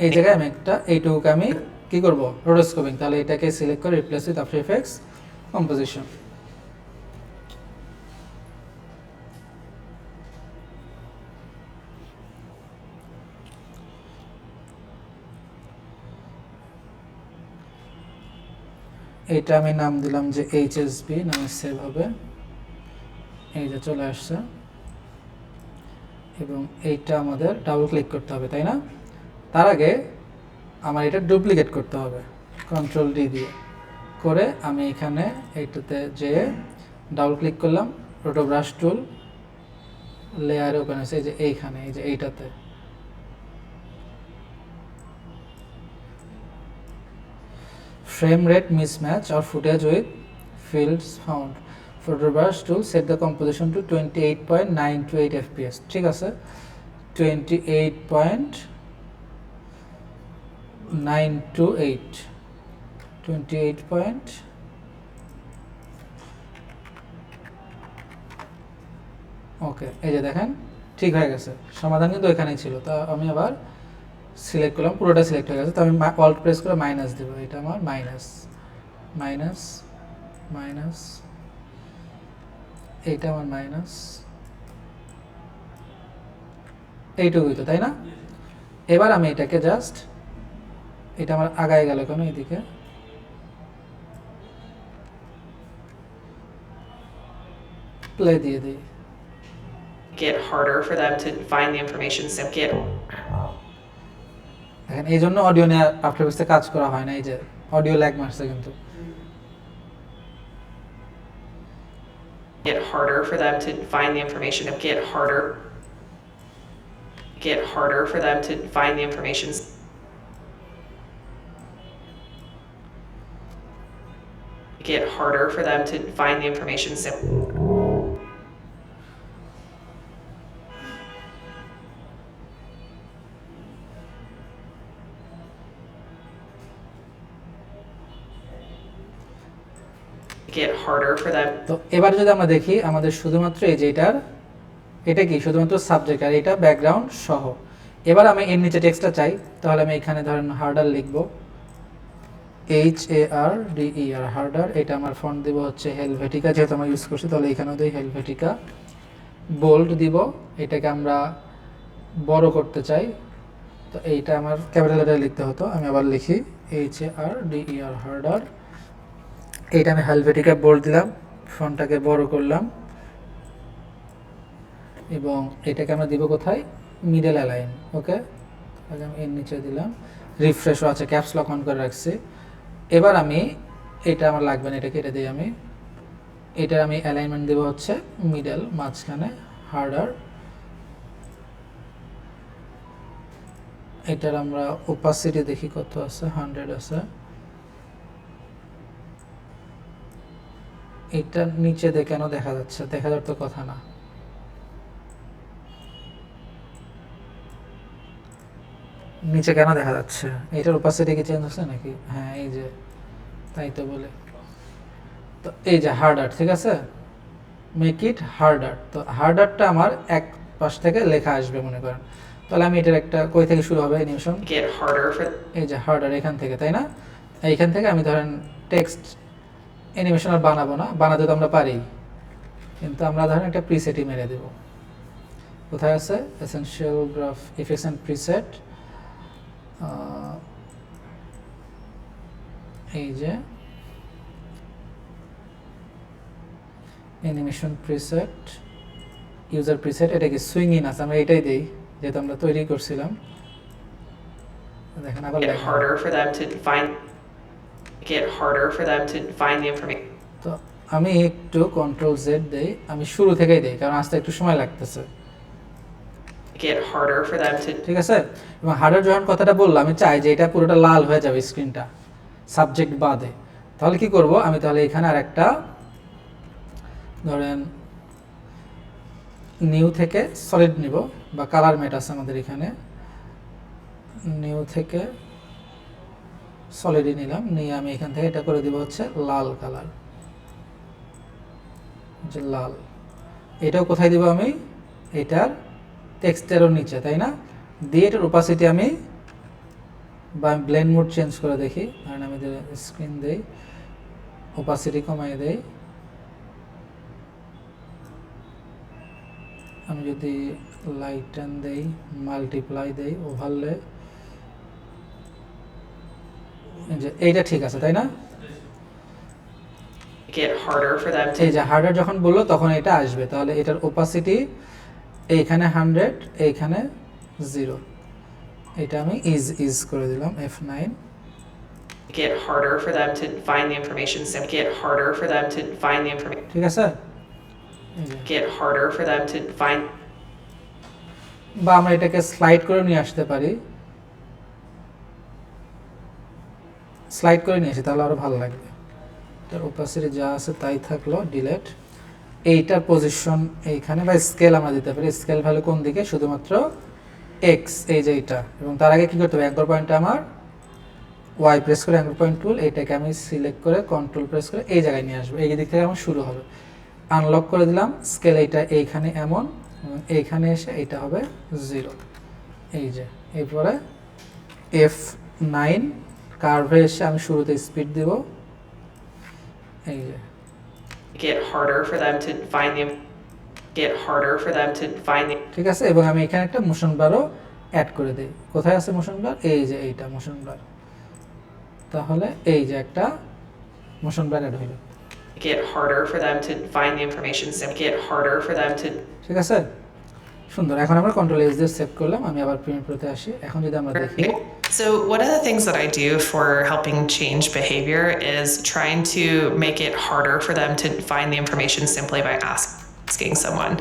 এই জায়গায় আমি একটা এইটুকুকে আমি কি করব, রোডোস্কোপিং। তাহলে এটাকে সিলেক্ট করে replace with after effects composition. এইটা আমি নাম দিলাম যে HSB নামে সেভ হবে। এই যে চলে আসছে, এবং এইটা আমাদের ডাবল ক্লিক করতে হবে, তাই না? তার আগে আমার এটা ডুপ্লিকেট করতে হবে, কন্ট্রোল ডি দিয়ে করে আমি এখানে এইটাতে যে ডাবল ক্লিক করলাম, রোটো ব্রাশ টুল, লেয়ারে ওপেন হয়েছে, এই যে এইখানে, এই যে এইটাতে। frame rate mismatch or footage with fields found. Photobrush tool set the composition to 28.928 fps. ঠিক আছে, 28.928 28 point ওকে, এই যে দেখেন ঠিক হয়ে গেছে, সমাধান কিন্তু এখানেই ছিল। তো আমি আবার সিলেক্ট করলাম, পুরোটা সিলেক্ট হয়ে গেছে। তো আমি অল্ট প্রেস করে মাইনাস দেবো, এটা আমার মাইনাস মাইনাস মাইনাস, এইটা আমার মাইনাস, এইটুকুই তো, তাই না? এবার আমি এটাকে জাস্ট, এটা আমার আগায় গেল কেন এদিকে, প্লে দিয়ে দিই। Get harder for them to find the information. Get দেখেন এই জন্য অডিও নিয়ে আফটার এফেক্টসে কাজ করা হয় না, এই যে অডিও ল্যাগ মারছে কিন্তু। Get harder for them to find the information. Get harder. Get harder for them to find the information. Get harder for them to find the information. Get harder for them. তো এবার যদি আমরা দেখি আমাদের শুধুমাত্র এই যে এটার, এটা কি শুধুমাত্র সাবজেক্ট আর এটা ব্যাকগ্রাউন্ড সহ। এবার আমি এর নিচে টেক্সটটা চাই, তাহলে আমি এখানে ধরেন হার্ডার লিখবো, HARDER হার্ডার। এটা আমার ফন্ট দিব হচ্ছে হেলভেটিকা, যেহেতু আমরা ইউজ করছি তাহলে এখানেও দিই হেলভেটিকা। বোল্ড দিব, এটাকে আমরা বড় করতে চাই, তো এইটা আমার ক্যাপিটাল লেটারে লিখতে হতো, আমি আবার লিখি HARDER হার্ডার। এইটা আমি হেলভেটিকা বোল্ড দিলাম, ফন্টটাকে বড় করলাম, এবং এটাকে আমরা দিব কোথায়, মিডল অ্যালাইন। ওকে, তাহলে আমি এর নিচে দিলাম, রিফ্রেশও আছে, ক্যাপস লক অন করে রাখছি। এবার আমি এটা আমার লাগবে না, এটা কেটে দিই আমি। এটার আমি অ্যালাইনমেন্ট দেবো হচ্ছে মিডল, মাঝখানে হার্ডার। এটার আমরা ওপাসিটি দেখি কত আছে, 100 আছে। এটার নিচে কেন দেখা যাচ্ছে, দেখা যাওয়ার তো কথা না। নিচে কেন দেখা যাচ্ছে, এটার ওপাসিটি কি চেঞ্জ হচ্ছে নাকি? হ্যাঁ, এই যে, তাই তো বলে। তো এই যে হার্ডার, ঠিক আছে, মেক ইট হার্ডার। তো হার্ডারটা আমার এক পাশ থেকে লেখা আসবে মনে করেন, তাহলে আমি এটার একটা কই থেকে শুরু হবে অ্যানিমেশন, Get harder for. এই যে হার্ডার এখান থেকে, তাই না? এইখান থেকে আমি ধরেন টেক্সট অ্যানিমেশন আর বানাবো না, বানাতে তো আমরা পারি, কিন্তু আমরা ধরেন একটা প্রিসেটই মেরে দেব। কোথায় আছে essential graph effects and preset, এই যে অ্যানিমেশন প্রিসেট, ইউজার প্রিসেট, এটা কি সুইং ইন আছে, আমরা এটাই দেই যেহেতু আমরা তৈরি করছিলাম। দেখেন আবার Get লেখা, harder for them to find. Get harder for them to find the information. তো আমি একটু কন্ট্রোল জেড দেই, আমি শুরু থেকেই দেই কারণ আসতে একটু সময় লাগতেছে। Get harder for them to. ঠিক আছে, এবং হার্ডার যখন কথাটা বললাম, আমি চাই যে এটা পুরোটা লাল হয়ে যাবে স্ক্রিনটা, সাবজেক্ট বাদে। তাহলে কি করব আমি, তাহলে এখানে আর একটা ধরেন নিউ থেকে সলিড নিব, বা কালার ম্যাট আছে আমাদের এখানে, নিউ থেকে সলিডই নিলাম, নিয়ে আমি এখান থেকে এটা করে দিব হচ্ছে লাল কালার, যে লাল। এটাও কোথায় দিব আমি, এটার টেক্সটেরও নিচে, তাই না? দিয়ে এটার ওপাসিটি আমি, বা আমি ব্লেন্ড মোড চেঞ্জ করে দেখি, কারণ আমি স্ক্রিন দেই, ওপাসিটি কমাই দেই। আমি যদি লাইটেন দেই, মাল্টিপ্লাই দেই, ওভারলে, যে এইটা ঠিক আছে, তাই না? Get harder for them to. এই যে হার্ডার যখন বললো তখন এটা আসবে, তাহলে এটার ওপাসিটি এইখানে 100, এইখানে 0, এটা আমি ইজ করে দিলাম F9। Get harder for them to find the information. Get harder for them to find the information. ঠিক আছে, এই যে। Get harder for them to find. বা আমরা এটাকে স্লাইড করে নিয়ে আসতে পারি, স্লাইড করে নিয়েছি তাহলে আরও ভালো লাগবে। এটার ওপাসিটি যা আছে তাই থাকলো, ডিলেট। এইটার পজিশন এইখানে বা স্কেল আমরা দিতে পারি, স্কেল ভ্যালু কোন দিকে, শুধুমাত্র এক্স, এই যে এইটা। এবং তার আগে কী করতে হবে, অ্যাঙ্কর পয়েন্টটা আমার ওয়াই প্রেস করে অ্যাঙ্কর পয়েন্ট টুল, এইটাকে আমি সিলেক্ট করে কন্ট্রোল প্রেস করে এই জায়গায় নিয়ে আসবো, এই দিক থেকে আমার শুরু হবে। আনলক করে দিলাম, স্কেল এইটা এইখানে এমন, এবং এইখানে এসে এইটা হবে 0, এই যে। এরপরে F9 কার্ভে এসে আমি শুরুতে স্পিড দিব, এই যে। Get harder for them to find the ঠিক আছে, এবং আমি এখানে একটা মোশন বারও অ্যাড করে দিই। কোথায় আছে মোশন বার, এই যে এইটা মোশন বার। তাহলে এই যে একটা মোশন বার অ্যাড হইল। get harder for them to find the information get harder for them to ঠিক আছে, সুন্দর। এখন আমরা কন্ট্রোল এস দিয়ে সেভ করলাম। আমি আবার প্রিন্ট প্রোতে আসি। এখন যদি আমরা দেখি, So one of the things that I do for helping change behavior is trying to make it harder for them to find the information simply by asking someone.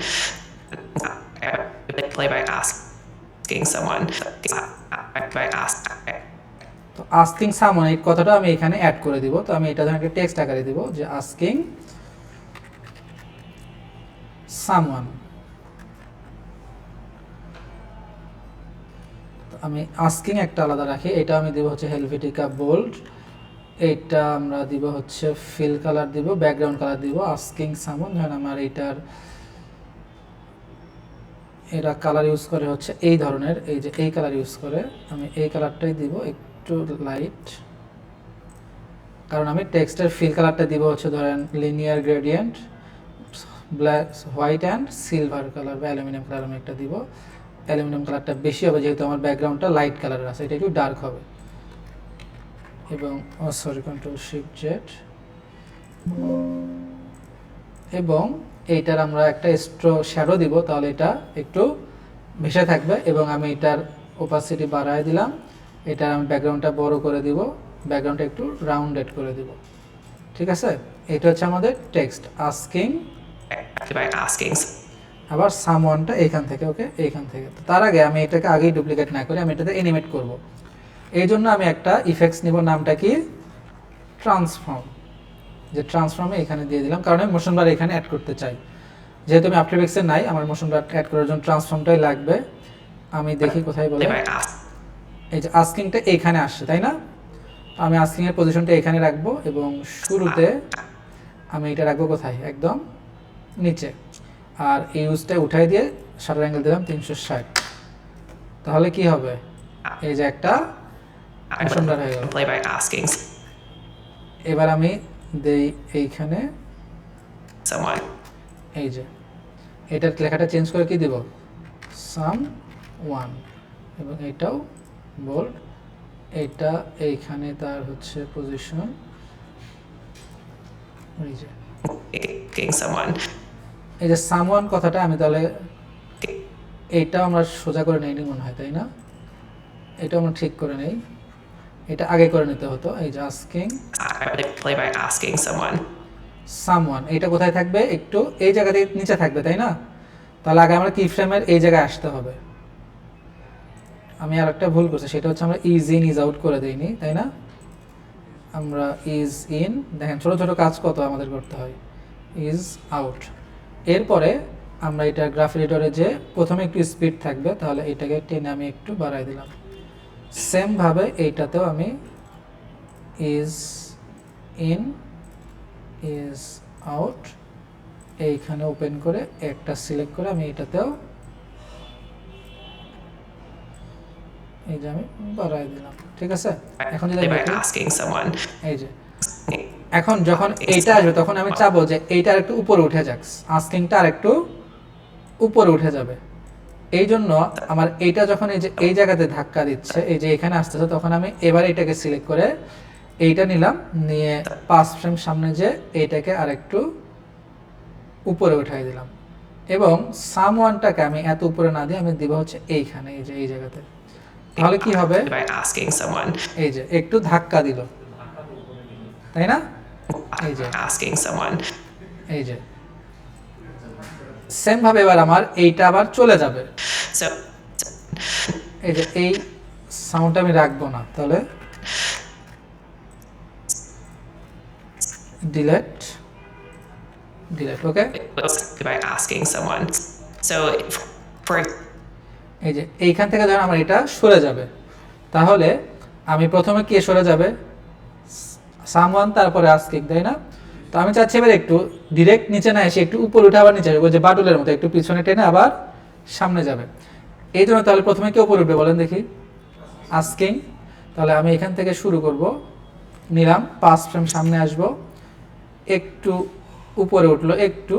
By asking someone. By asking. তো আস্কিং সামন এই কথাটা আমি এখানে অ্যাড করে দিব। তো আমি এটা ধরে একটা টেক্সট আকারে দিব যে আস্কিং সামওয়ান। আমি আস্কিং একটা আলাদা রাখি, এটা আমি দিব হচ্ছে হেলভেটিকা বোল্ড, এইটা আমরা দিব হচ্ছে ফিল কালার দিব, ব্যাকগ্রাউন্ড কালার দিব। আস্কিং সামওয়ান, ধরেন আমার এইটার এরা কালার ইউজ করে হচ্ছে এই ধরনের, এই যে এই কালার ইউজ করে, আমি এই কালারটাই দিব, একটু লাইট। কারণ আমি টেক্সটের ফিল কালারটা দিব হচ্ছে ধরেন linear gradient, black, white and silver colour বা অ্যালুমিনিয়াম কালার আমি একটা দিব। অ্যালুমিনিয়াম কালারটা বেশি হবে যেহেতু আমার ব্যাকগ্রাউন্ডটা লাইট কালারের আছে, এটা একটু ডার্ক হবে। এবং সরি, কন্ট্রোল শিফট জেড। এবং এইটার আমরা একটা শ্যাডো দিব, তাহলে এটা একটু ভেসে থাকবে। এবং আমি এটার ওপাসিটি বাড়ায় দিলাম, এটার আমি ব্যাকগ্রাউন্ডটা বড় করে দিব, ব্যাকগ্রাউন্ডটা একটু রাউন্ডেড করে দিব। ঠিক আছে, এটা হচ্ছে আমাদের টেক্সট আস্কিং। By asking. আবার সামওয়ানটা এইখান থেকে, ওকে, এইখান থেকে। তো তার আগে আমি এটাকে আগেই ডুপ্লিকেট না করে আমি এটাতে অ্যানিমেট করব। এই জন্য আমি একটা ইফেক্টস নিব, নামটা কি, ট্রান্সফর্ম। যে ট্রান্সফর্মে এখানে দিয়ে দিলাম, কারণ আমি মোশন বার এখানে অ্যাড করতে চাই। যেহেতু আমি আফটার এফেক্টসে নাই, আমার মোশন বার অ্যাড করার জন্য ট্রান্সফর্মটাই লাগবে। আমি দেখি কোথায় বলে, By ask. এই যে আস্কিংটা এইখানে আসছে, তাই না? আমি আস্কিংয়ের পজিশনটা এখানে রাখবো এবং শুরুতে আমি এটা রাখবো কোথায়, একদম নিচে। আর এই ইউজটা উঠাই দিয়ে শাটার অ্যাঙ্গেল দিলাম 360। তাহলে কি হবে, এই যে একটা মোশন বার হয়ে গেল। Play by asking এবার আমি দেই এইখানে someone. এই যে এটার লেখাটা চেঞ্জ করে কি দিব, সাম ওয়ান। এবং এটাও বোল্ড, এটা এইখানে তার হচ্ছে পজিশন, এই যে Asking someone. এই যে সামওয়ান কথাটা আমি তাহলে এইটাও আমরা সোজা করে নেইনি মনে হয়, তাই না? এটাও আমরা ঠিক করে নেই, এটা আগে করে নিতে হতো। এই যে asking Play by asking someone. Someone, এটা কোথায় থাকবে, একটু এই জায়গাতে নিচে থাকবে, তাই না? তাহলে আগে আমরা কি ফ্রেমের এই জায়গায় আসতে হবে। আমি আর একটা ভুল করছি, সেটা হচ্ছে আমরা ইজ ইন ইজ আউট করে দেইনি, তাই না? আমরা ইজ ইন, দেখেন ছোট ছোট কাজ কত আমাদের করতে হয়, ইজ আউট। এরপরে আমরা এটা গ্রাফ এডিটরে যে প্রথমে একটু স্পিড থাকবে, তাহলে এটাকে টেনে আমি একটু বাড়াই দিলাম। সেমভাবে এইটাতেও আমি ইজ ইন ইজ আউট এইখানে ওপেন করে একটা সিলেক্ট করে আমি এটাতেও এই যে আমি বাড়াই দিলাম। ঠিক আছে, এখন যদি Play by দেখি, asking someone. এই যে এখন যখন এইটা আসবে তখন আমি চাবো যে এইটা আরেকটু উপরে উঠে যাক, আস্কিংটা আরেকটু উপরে উঠে যাবে। এই জন্য আমার এইটা যখন এই যে এই জায়গাতে ধাক্কা দিচ্ছে, এই যে এখানে আসতেছে, তখন আমি এবার এটাকে সিলেক্ট করে এইটা নিলাম, নিয়ে 5 ফ্রেম সামনে যে এইটাকে আরেকটু উপরে উঠাই দিলাম। এবং সামওয়ানটাকে আমি এত উপরে না দিয়ে আমি দিব হচ্ছে এইখানে, এই যে এই জায়গাতে। তাহলে কি হবে, By asking someone. এই যে একটু ধাক্কা দিল, তাই না? এই যে Asking someone. এই যে সেম ভাবে এবার আমার এইটা আবার চলে যাবে। So এই যে এই সাউন্ডটা আমি রাখবো না, তাহলে delete okay. by asking someone. So, for এই যে এইখান থেকে ধরেন আমার এটা সরে যাবে, তাহলে আমি প্রথমে কে সরে যাবে, সামওয়ান, তারপরে আস্কিং, তাই না? তো আমি চাচ্ছি এবার একটু ডিরেক্ট নিচে না এসে একটু উপরে উঠে আবার নিচে আসবে, যে বাটুলের মতো একটু পিছনে টেনে আবার সামনে যাবে। এই জন্য তাহলে প্রথমে কে উপরে উঠবে বলেন দেখি, আস্কিং। তাহলে আমি এখান থেকে শুরু করব, নিলাম 5 ফ্রেম সামনে আসব, একটু উপরে উঠলো একটু।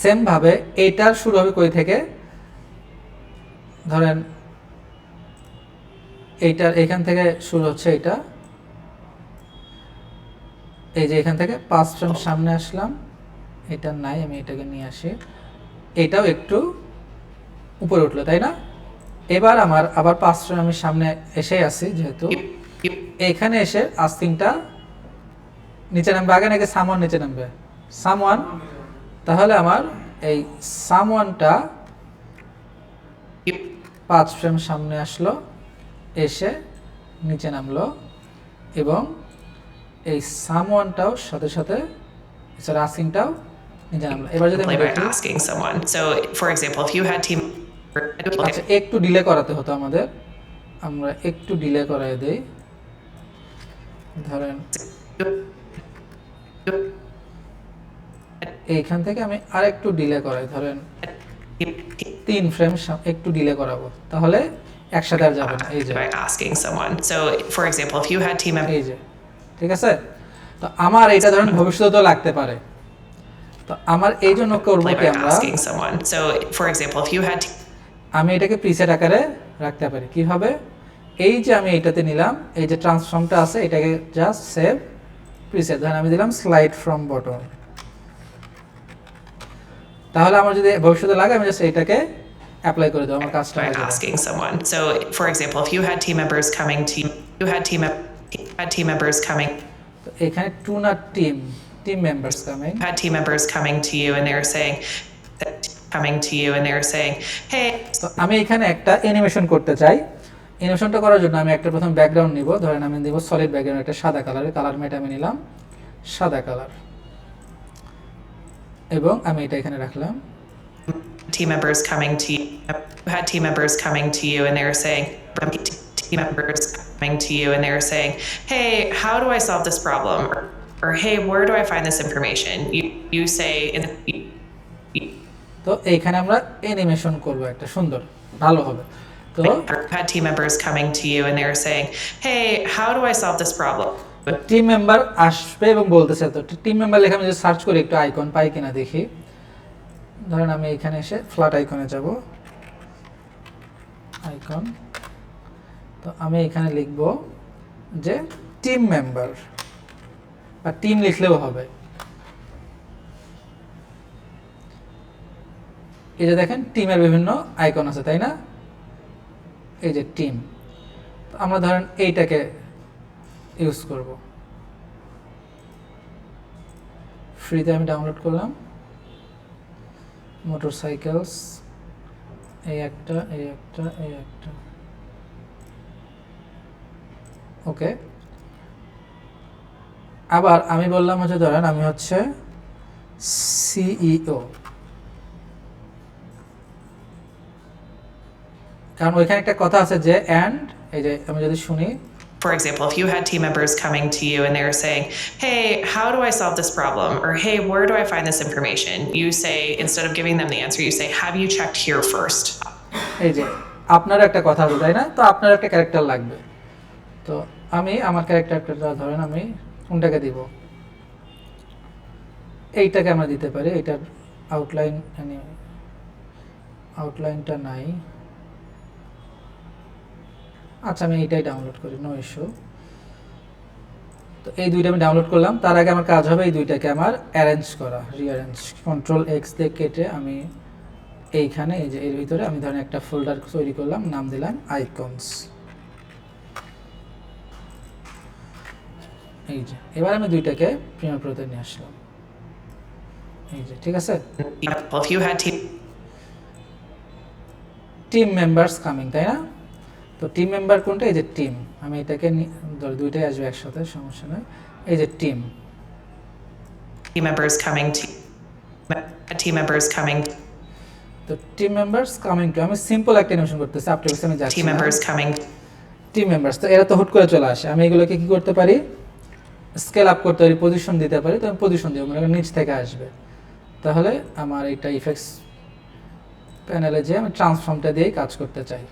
সেম ভাবে এইটার শুরু হবে কই থেকে, ধরেন এইটার এখান থেকে শুরু হচ্ছে এটা, এই যে এখান থেকে 5 ফ্রেম সামনে আসলাম, এটা নাই, আমি এটাকে নিয়ে আসি, এটাও একটু উপরে উঠলো, তাই না? এবার আমার আবার 5 ফ্রেম আমি সামনে এসে আসি, যেহেতু এখানে এসে আস্কিংটা নিচে নামবে আগে নাকি সামওয়ান নিচে নামবে? সামওয়ান। তাহলে আমার এই সামওয়ানটা 5 ফ্রেম সামনে আসলো, এসে নিচে নামলো, এবং এই সামওয়ানটাও সাথে সাথে আস্কিংটাও নিচে নামলো। এবার যদি আমি simply by দেখি, asking someone. So, for example, if you had team. আচ্ছা একটু ডিলে করাতে হতো আমাদের, আমরা একটু ডিলে করাই দেই, ধরেন এইখান থেকে আমি আর একটু ডিলে করাই, ধরেন 3 ফ্রেম একটু ডিলে করাবো, তাহলে একসাথে আর যাবে না। এই যে By asking someone. So, for example, if you had team members. এই যে, ঠিক আছে? তো আমার এটা ধরেন ভবিষ্যতেও লাগতে পারে, তো আমার এই জন্য করবো Simply কি, by আমরা asking someone. So, for example, if you had. আমি এটাকে প্রিসেট আকারে রাখতে পারি। কিভাবে? এই যে আমি এইটাতে নিলাম, এই যে ট্রান্সফর্মটা আছে, এটাকে জাস্ট সেভ প্রিসেট, ধরেন আমি দিলাম স্লাইড ফ্রম বটম। তাহলে আমার যদি ভবিষ্যতে লাগে, আমি জাস্ট এইটাকে অ্যাপ্লাই করে দেবো, আমার কাজটা By হয়ে যাবে। asking someone. So, for example, if you had team members coming to you, had team members coming. তো এখানে টু না team members coming, Had team members coming to you and they were saying. Hey. তো আমি এখানে একটা অ্যানিমেশন করতে চাই। অ্যানিমেশনটা করার জন্য আমি একটা প্রথম ব্যাকগ্রাউন্ড নিব, ধরেন আমি দেব সলিড ব্যাকগ্রাউন্ড, একটা সাদা কালারের, কালার ম্যাট আমি নিলাম সাদা কালার, এবং আমি এটা এখানে রাখলাম। Team members coming to you. Had team members coming to you and they were saying. Team members coming to you and they were saying, "Hey, how do I solve this problem?" Or "Hey, where do I find this information?" You say in. তো এইখানে আমরা অ্যানিমেশন করব, একটা সুন্দর, ভালো হবে। তো Had team members coming to you and they were saying, "Hey, how do I solve this problem?" Team member আসবে এবং বলতেছে, তো টিম মেম্বার লেখা আমি যদি সার্চ করি একটু আইকন পাই কিনা দেখি, ধরেন আমি এখানে এসে ফ্ল্যাট আইকনে যাব, আইকন, তো আমি এখানে লিখব যে টিম মেম্বার, বা টিম লিখলেও হবে। এই যে দেখেন টিমের বিভিন্ন আইকন আছে, তাই না? এই যে টিম, আমরা ধরেন এইটাকে ইউজ করব, ফ্রিতে আমি ডাউনলোড করলাম, মোটরসাইকেলস, এই একটা, ওকে। আবার আমি বললাম হচ্ছে, ধরেন আমি হচ্ছে সিইও, কারণ ওইখানে একটা কথা আছে যে অ্যান্ড, এই যে আমি যদি শুনি, For example, if you had team members coming to you and they were saying, "Hey, how do I solve this problem?" Or "Hey, where do I find this information?" You say, instead of giving them the answer, you say, "Have you checked here first?" এই যে আপনার একটা কথা আছে, তাই না? তো আপনার একটা ক্যারেক্টার লাগবে, তো আমি আমার ক্যারেক্টারটা ধরেন আমি কোনটাকে দিব, এইটাকে আমরা দিতে পারি। এইটার আউটলাইনটা নাই, আচ্ছা আমি এইটাই ডাউনলোড করি, নো ইস্যু। তো এই দুইটা আমি ডাউনলোড করলাম, তার আগে আমার কাজ হবে এই দুইটাকে আমার অ্যারেঞ্জ করা, রিঅ্যারেঞ্জ, কন্ট্রোল এক্স দিয়ে কেটে আমি এইখানে, এই যে এর ভিতরে আমি ধরেন একটা ফোল্ডার তৈরি করলাম, নাম দিলাম আইকনস। এই যে এবার আমি দুইটাকে প্রিমিয়ার প্রোতে নিয়ে আসলাম, এই যে, ঠিক আছে? If you had team members coming, তাই না? তো টিম মেম্বার কোনটা? এই যে টিম, আমি এটাকে দুইটাই আসবে একসাথে, সমস্যা নয়। এই যে team, team members coming to team members coming তো টিম মেম্বার্স কামিং টু, আমি সিম্পল একটা অ্যানিমেশন করতেছি, আফটার আমি যাচ্ছি team members coming team members, তো এরা তো হুট করে চলে আসে, আমি এগুলোকে কি করতে পারি, স্কেল আপ করতে পারি, পজিশন দিতে পারি, তো আমি পজিশন দিব, মনে করেন নিচ থেকে আসবে, তাহলে আমার এটা ইফেক্টস প্যানেলে যে আমি ট্রান্সফর্মটা দিয়েই কাজ করতে চাই,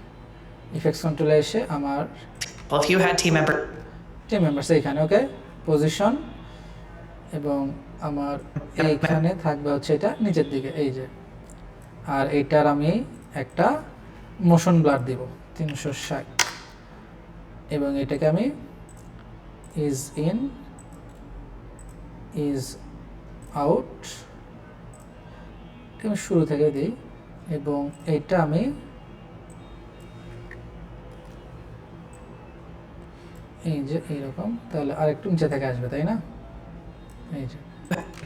ইফেক্টস কন্ট্রোলে এসে আমার well if you had team member team members এইখানে, ওকে, পজিশন, এবং আমার এইখানে থাকবে হচ্ছে এটা নিচের দিকে, এই যে, আর এইটার আমি একটা মোশন ব্লার দিব 360, এবং এটাকে আমি ইজ ইন ইজ আউট আমি শুরু থেকে দিই, এবং এইটা আমি এই যে এইরকম, তাহলে আরেকটু নিচে থেকে আসবে, তাই না, এই যে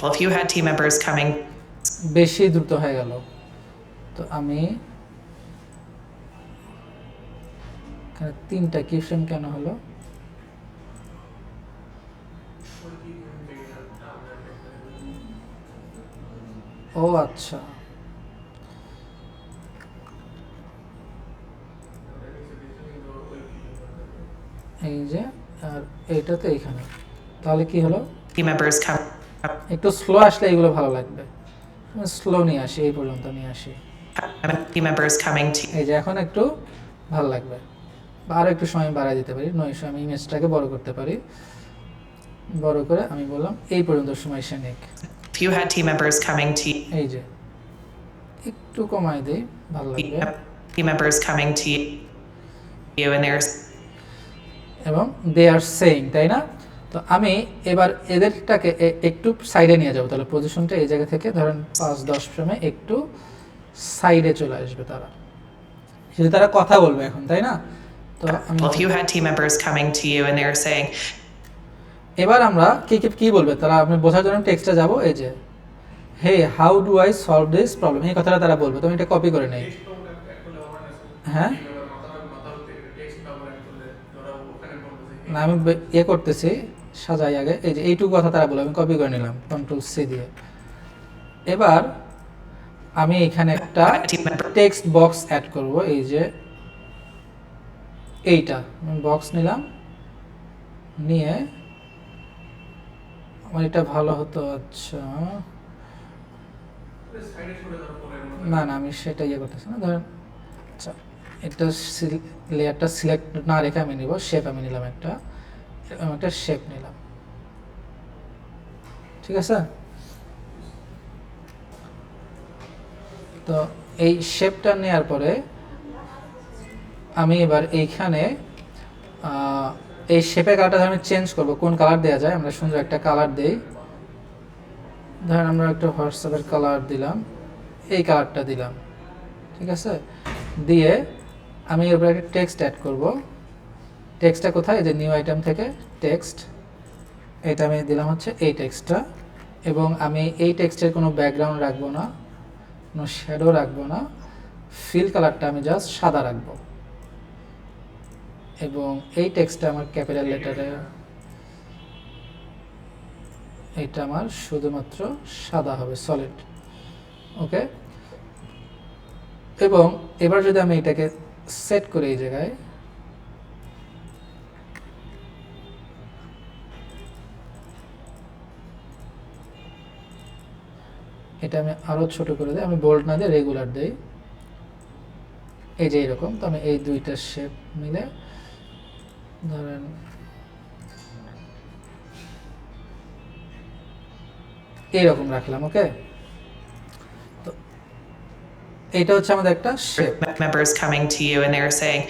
well if you had team members coming বেশি দ্রুত হয়ে গেল, তো আমি এখানে 3টা কি ফ্রেম কেন হলো, ও আচ্ছা, এই যে, আর এইটা তো এইখানে, তাহলে কি হলো, team members come একটু স্লো আসলে এগুলো ভালো লাগবে, স্লো নিয়ে আসি, এই পর্যন্ত নিয়ে আসি, team members coming to এই যে এখন একটু ভালো লাগবে, বা আরও একটু সময় বাড়ায় দিতে পারি, নয়শো আমি ইমেজটাকে বড় করতে পারি, বড় করে আমি বললাম এই পর্যন্ত সময় সে নিক, if you had team members coming to এই যে একটু কমাই দিই, ভালো লাগবে, team members coming to you and there's এবং দে আর সেইং, তাই না, তো আমি এবার এদেরটাকে একটু সাইডে নিয়ে যাবো, তাহলে পজিশনটা এই জায়গা থেকে ধরেন 5-10 ফ্রেমে একটু সাইডে চলে আসবে, তারা যদি তারা কথা বলবে এখন, তাই না, তো আমি well if you had team members coming to you and they're saying এবার আমরা কি বলবে তারা, আপনি বোঝার জন্য টেক্সটে যাব, এই যে hey how do I solve this problem, এই কথাটা তারা বলবে, তো আমি এটা কপি করে নেই, হ্যাঁ, না আমি ইয়ে করতেছি, সাজাই আগে, এই যে এইটুকু কথা তারা বলে, আমি কপি করে নিলাম Ctrl+C দিয়ে, এবার আমি এখানে একটা team member text box add করব, এই যে এইটা আমি বক্স নিলাম, নিয়ে আমার এটা ভালো হতো, আচ্ছা না না আমি সেটা ইয়ে করতেছি না, ধরেন আচ্ছা এটা লেয়ারটা সিলেক্ট না রেখে আমি নিব, শেপ আমি নিলাম একটা শেপ নিলাম, ঠিক আছে, তো এই শেপটা নেওয়ার পরে আমি এবার এইখানে এই শেপের কালারটা আমি চেঞ্জ করব, কোন কালার দেওয়া যায়, আমরা সুন্দর একটা কালার দেই, ধরেন আমরা একটা হোয়াটসঅ্যাপের কালার দিলাম, এই কালারটা দিলাম, ঠিক আছে, দিয়ে আমি এর উপরে একটা টেক্সট অ্যাড করব, টেক্সটটা কোথায়, এই যে নিউ আইটেম থেকে টেক্সট, এটা আমি দিলাম হচ্ছে এই টেক্সটটা, এবং আমি এই টেক্সটের কোনো ব্যাকগ্রাউন্ড রাখবো না, কোনো শ্যাডো রাখবো না, ফিল কালারটা আমি জাস্ট সাদা রাখবো, এবং এই টেক্সটটা আমার ক্যাপিটাল লেটারে, এটা আমার শুধুমাত্র সাদা হবে, সলিড, ওকে, এবং এবার যদি আমি এটাকে সেট করি এই জায়গায়, এটা আমি আরো ছোট করে দিই, আমি বোল্ড না দিয়ে রেগুলার দেই, এই যে এরকম, তো আমি এই দুইটা শেপ মিলে ধরেন এইরকম রাখলাম, ওকে, তো এইটা হচ্ছে আমাদের একটা shape, members coming to you and they're saying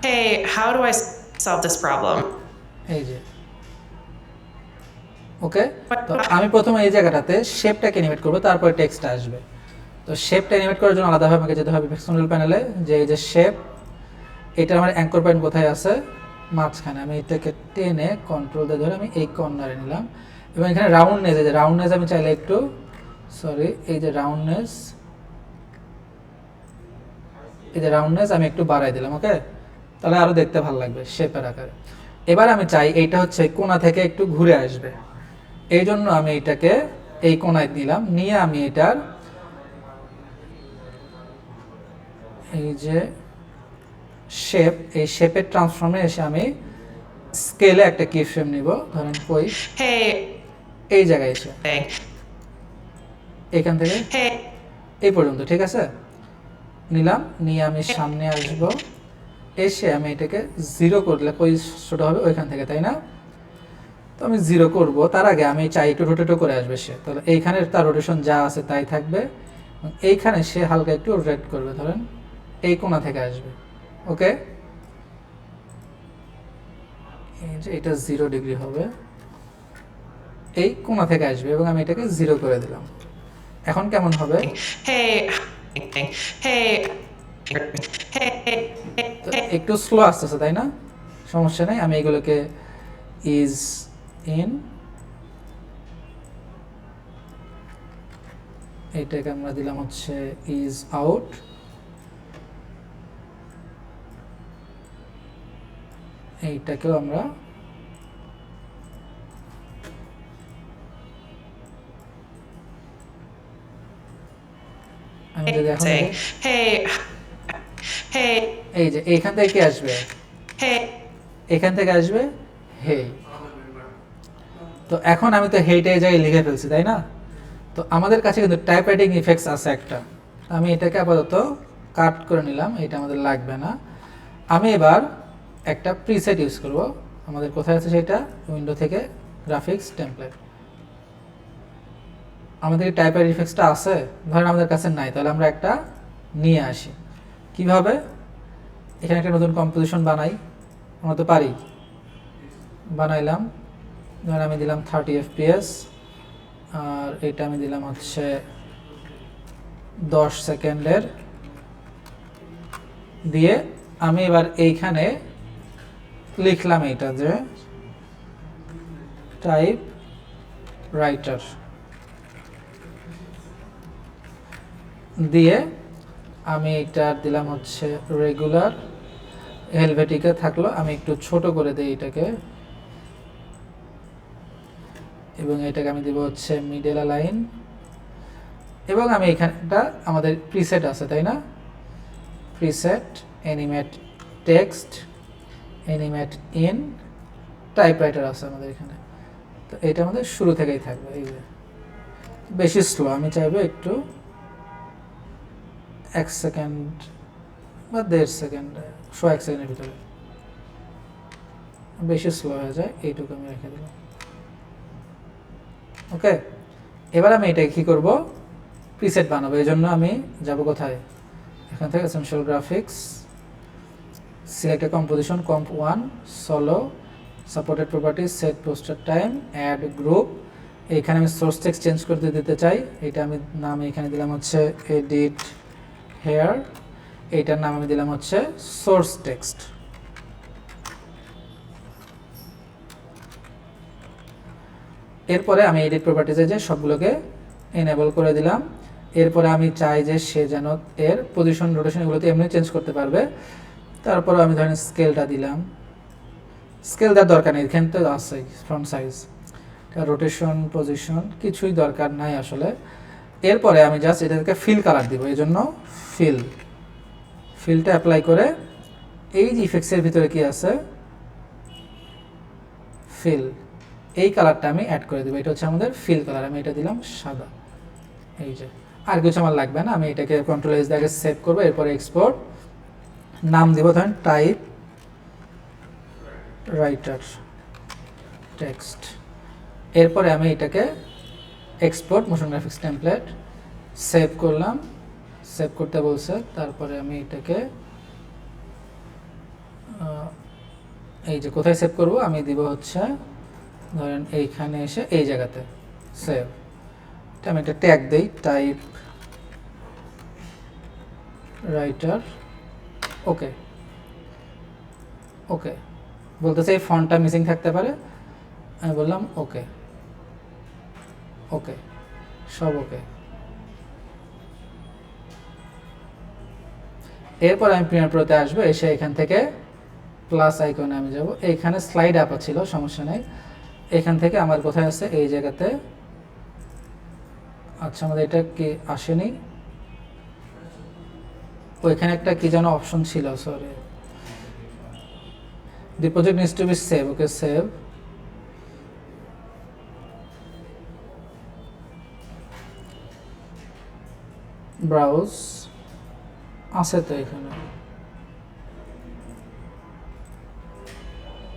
hey how do I solve this problem এই যে, ওকে, তো আমি প্রথমে এই জায়গাটাতে শেপটাকে অ্যানিমেট করব, তারপরে টেক্সটটা আসবে, তো শেপটা অ্যানিমেট করার জন্য আলাদাভাবে আমাকে যেতে হবে ইফেক্টস কন্ট্রোল প্যানেলে, যে এই যে শেপ, এটা আমার অ্যাঙ্কর পয়েন্ট কোথায় আছে, মাঝখানে, আমি এটাকে টেনে কন্ট্রোল দিয়ে ধরে আমি এই কর্নারে নিলাম, এবং এখানে রাউন্ডনেস, এই যে রাউন্ডনেস আমি চাইলে একটু, সরি এই যে রাউন্ডনেস আমি একটু বাড়াই দিলাম, ওকে, তাহলে আরও দেখতে ভালো লাগবে শেপের আকারে, এবার আমি চাই এইটা হচ্ছে কোণা থেকে একটু ঘুরে আসবে, এই জন্য আমি এটাকে এই কোণায় দিলাম, নিয়ে আমি এটার এই যে শেপ, এই শেপের ট্রান্সফর্মে এসে আমি স্কেলে একটা কি ফ্রেম নিব, ধরেন কই Hey, এই জায়গায় এসে thing. এখান থেকে Hey, এই পর্যন্ত, ঠিক আছে, নিলাম, নিয়ে আমি সামনে আসব, এসে আমি এটাকে 0 করলে কই ছোট হবে ওইখান থেকে, তাই না? তো আমি 0 করব, তার আগে আমি চাই একটু রোটেটও করে আসবে সে, তাহলে এইখানে তার রোটেশন যা আছে তাই থাকবে, এবং এইখানে সে হালকা একটু রোটেট করবে, ধরেন এই কোণা থেকে আসবে, ওকে, এই যে এটা 0 ডিগ্রি হবে, এই কোণা থেকে আসবে, এবং আমি এটাকে 0 করে দিলাম। এখন কেমন হবে? hey, thing. Hey, তো একটু স্লো আসতেছে, তাই না? সমস্যা নেই, আমি এগুলোকে ইজ ইন, এইটাকে আমরা দিলাম হচ্ছে ইজ আউট, এইটাকেও আমরা আমি যদি এখন thing. Hey, hey, এই যে এইখান থেকে কি আসবে, hey. এখান থেকে আসবে হে। তো এখন আমি তো হেইটা এই জায়গায় লিখে ফেলছি, তাই না? তো আমাদের কাছে কিন্তু টাইপরাইটিং ইফেক্টস আছে একটা, আমি এটাকে আপাতত কাট করে নিলাম, এটা আমাদের লাগবে না। আমি এবার একটা প্রিসেট ইউজ করব, আমাদের কোথায় আছে সেটা, উইন্ডো থেকে গ্রাফিক্স টেমপ্লেট। আমাদের টাইপরাইটিং ইফেক্টসটা আছে, ধরেন আমাদের কাছে নাই, তাহলে আমরা একটা নিয়ে আসি। কিভাবে? এখানে একটা নতুন কম্পোজিশন বানাই, আমরা তো পারি, বানাইলাম, ধরেন আমি দিলাম 30 fps, আর এটা আমি দিলাম হচ্ছে 10 সেকেন্ডের, দিয়ে আমি এবার এইখানে লিখলাম এইটা যে টাইপ রাইটার, দিয়ে আমি এটা দিলাম হচ্ছে রেগুলার, হেলভেটিকা থাকলো, আমি একটু ছোট করে দিই এটাকে, এবং এটাকে আমি দিব হচ্ছে মিডল লাইন, এবং আমি এখানটা আমাদের প্রিসেট আছে, তাই না? Preset animate text, animate in, typewriter আছে আমাদের এখানে, তো এটা আমাদের শুরু থেকেই থাকবে। এই যে বেশি স্লো, আমি চাইবো একটু 1 সেকেন্ড বা 1.5 সেকেন্ড, 1 সেকেন্ডের ভিতরে, বেশি স্লো হয়ে যায়, এইটুকু আমি রেখে দিলাম, ওকে। এবার আমি এটাকে কি করব, প্রিসেট বানাবো, এই জন্য আমি যাব কোথায়, এখান থেকে এসেনশিয়াল গ্রাফিক্স, সিলেক্ট এ composition, comp 1, solo, supported properties, set poster time, add group, এইখানে আমি সোর্স টেক্সট চেঞ্জ করতে দিতে চাই, এটা আমি নাম এখানে দিলাম হচ্ছে এডিট হেয়ার, এইটার নাম আমি দিলাম হচ্ছে সোর্স টেক্সট। এরপরে আমি এডিট প্রপার্টিজে যে সবগুলোকে এনেবল করে দিলাম। এরপরে আমি চাই যে সে যেন এর পজিশন, রোটেশন এগুলোতে এমনি চেঞ্জ করতে পারবে। তারপরে আমি ধরেন স্কেলটা দিলাম, স্কেল দেওয়ার দরকার নেই, এখানে তো আছে ফ্রন্ট সাইজ, রোটেশন, পজিশন কিছুই দরকার নাই আসলে। এরপরে আমি জাস্ট এটাকে ফিল কালার দিব, এই জন্য ফিলটা অ্যাপ্লাই করে এই যে ইফেক্টসের ভিতরে কি আছে ফিল, এই কালারটা আমি অ্যাড করে দেবো, এটা হচ্ছে আমাদের ফিল কালার, আমি এটা দিলাম সাদা। এই যে আর কিছু আমার লাগবে না, আমি এটাকে কন্ট্রোল এস দিয়ে আগে সেভ করবো, এরপরে এক্সপোর্ট, নাম দিব ধরেন টাইপ রাইটার টেক্সট। এরপরে আমি এটাকে export motion graphics template, save করলাম, সেভ করতে বলছে। তারপরে আমি এটাকে এই যে কোথায় সেভ করব, আমি দিব হচ্ছে ধরেন এইখানে এসে এই জায়গাতে সেভ, এটা আমি একটা ট্যাগ দেই টাইপ রাইটার, ওকে ওকে বলতেছে এই ফন্টটা মিসিং থাকতে পারে, আমি বললাম ওকে ওকে, সব ওকে। এরপর আমি প্রিমিয়ার প্রোতে আসবো, এসে এখান থেকে প্লাস আইকনে আমি যাব, এইখানে স্লাইড আপ ছিল, সমস্যা নেই। এখান থেকে আমার কোথায় আছে, এই জায়গাতে। আচ্ছা, আমাদের এটা কি আসেনি, ওইখানে একটা কি যেন অপশন ছিল, sorry. The project needs to be save, okay save. Browse আছে তো এখানে,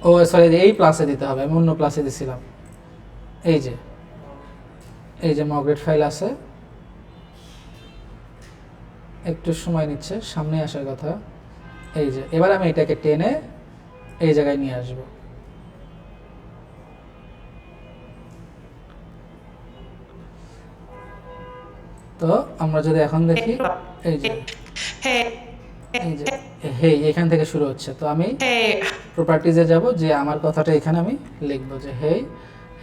ও সরি, এই প্লাসে দিতে হবে, আমি অন্য প্লাসে দিছিলাম। এই যে মগ্রেট ফাইল আছে, একটু সময় নিচ্ছে, সামনে আসার কথা। এই যে এবার আমি এটাকে টেনে এই জায়গায় নিয়ে আসব। তো আমরা যদি এখন দেখি, এই যে Hey, এই যে হেই এখান থেকে শুরু হচ্ছে। তো আমি hey, প্রপার্টিজে যাব, যে আমার কথাটা এখানে আমি লিখবো যে হেই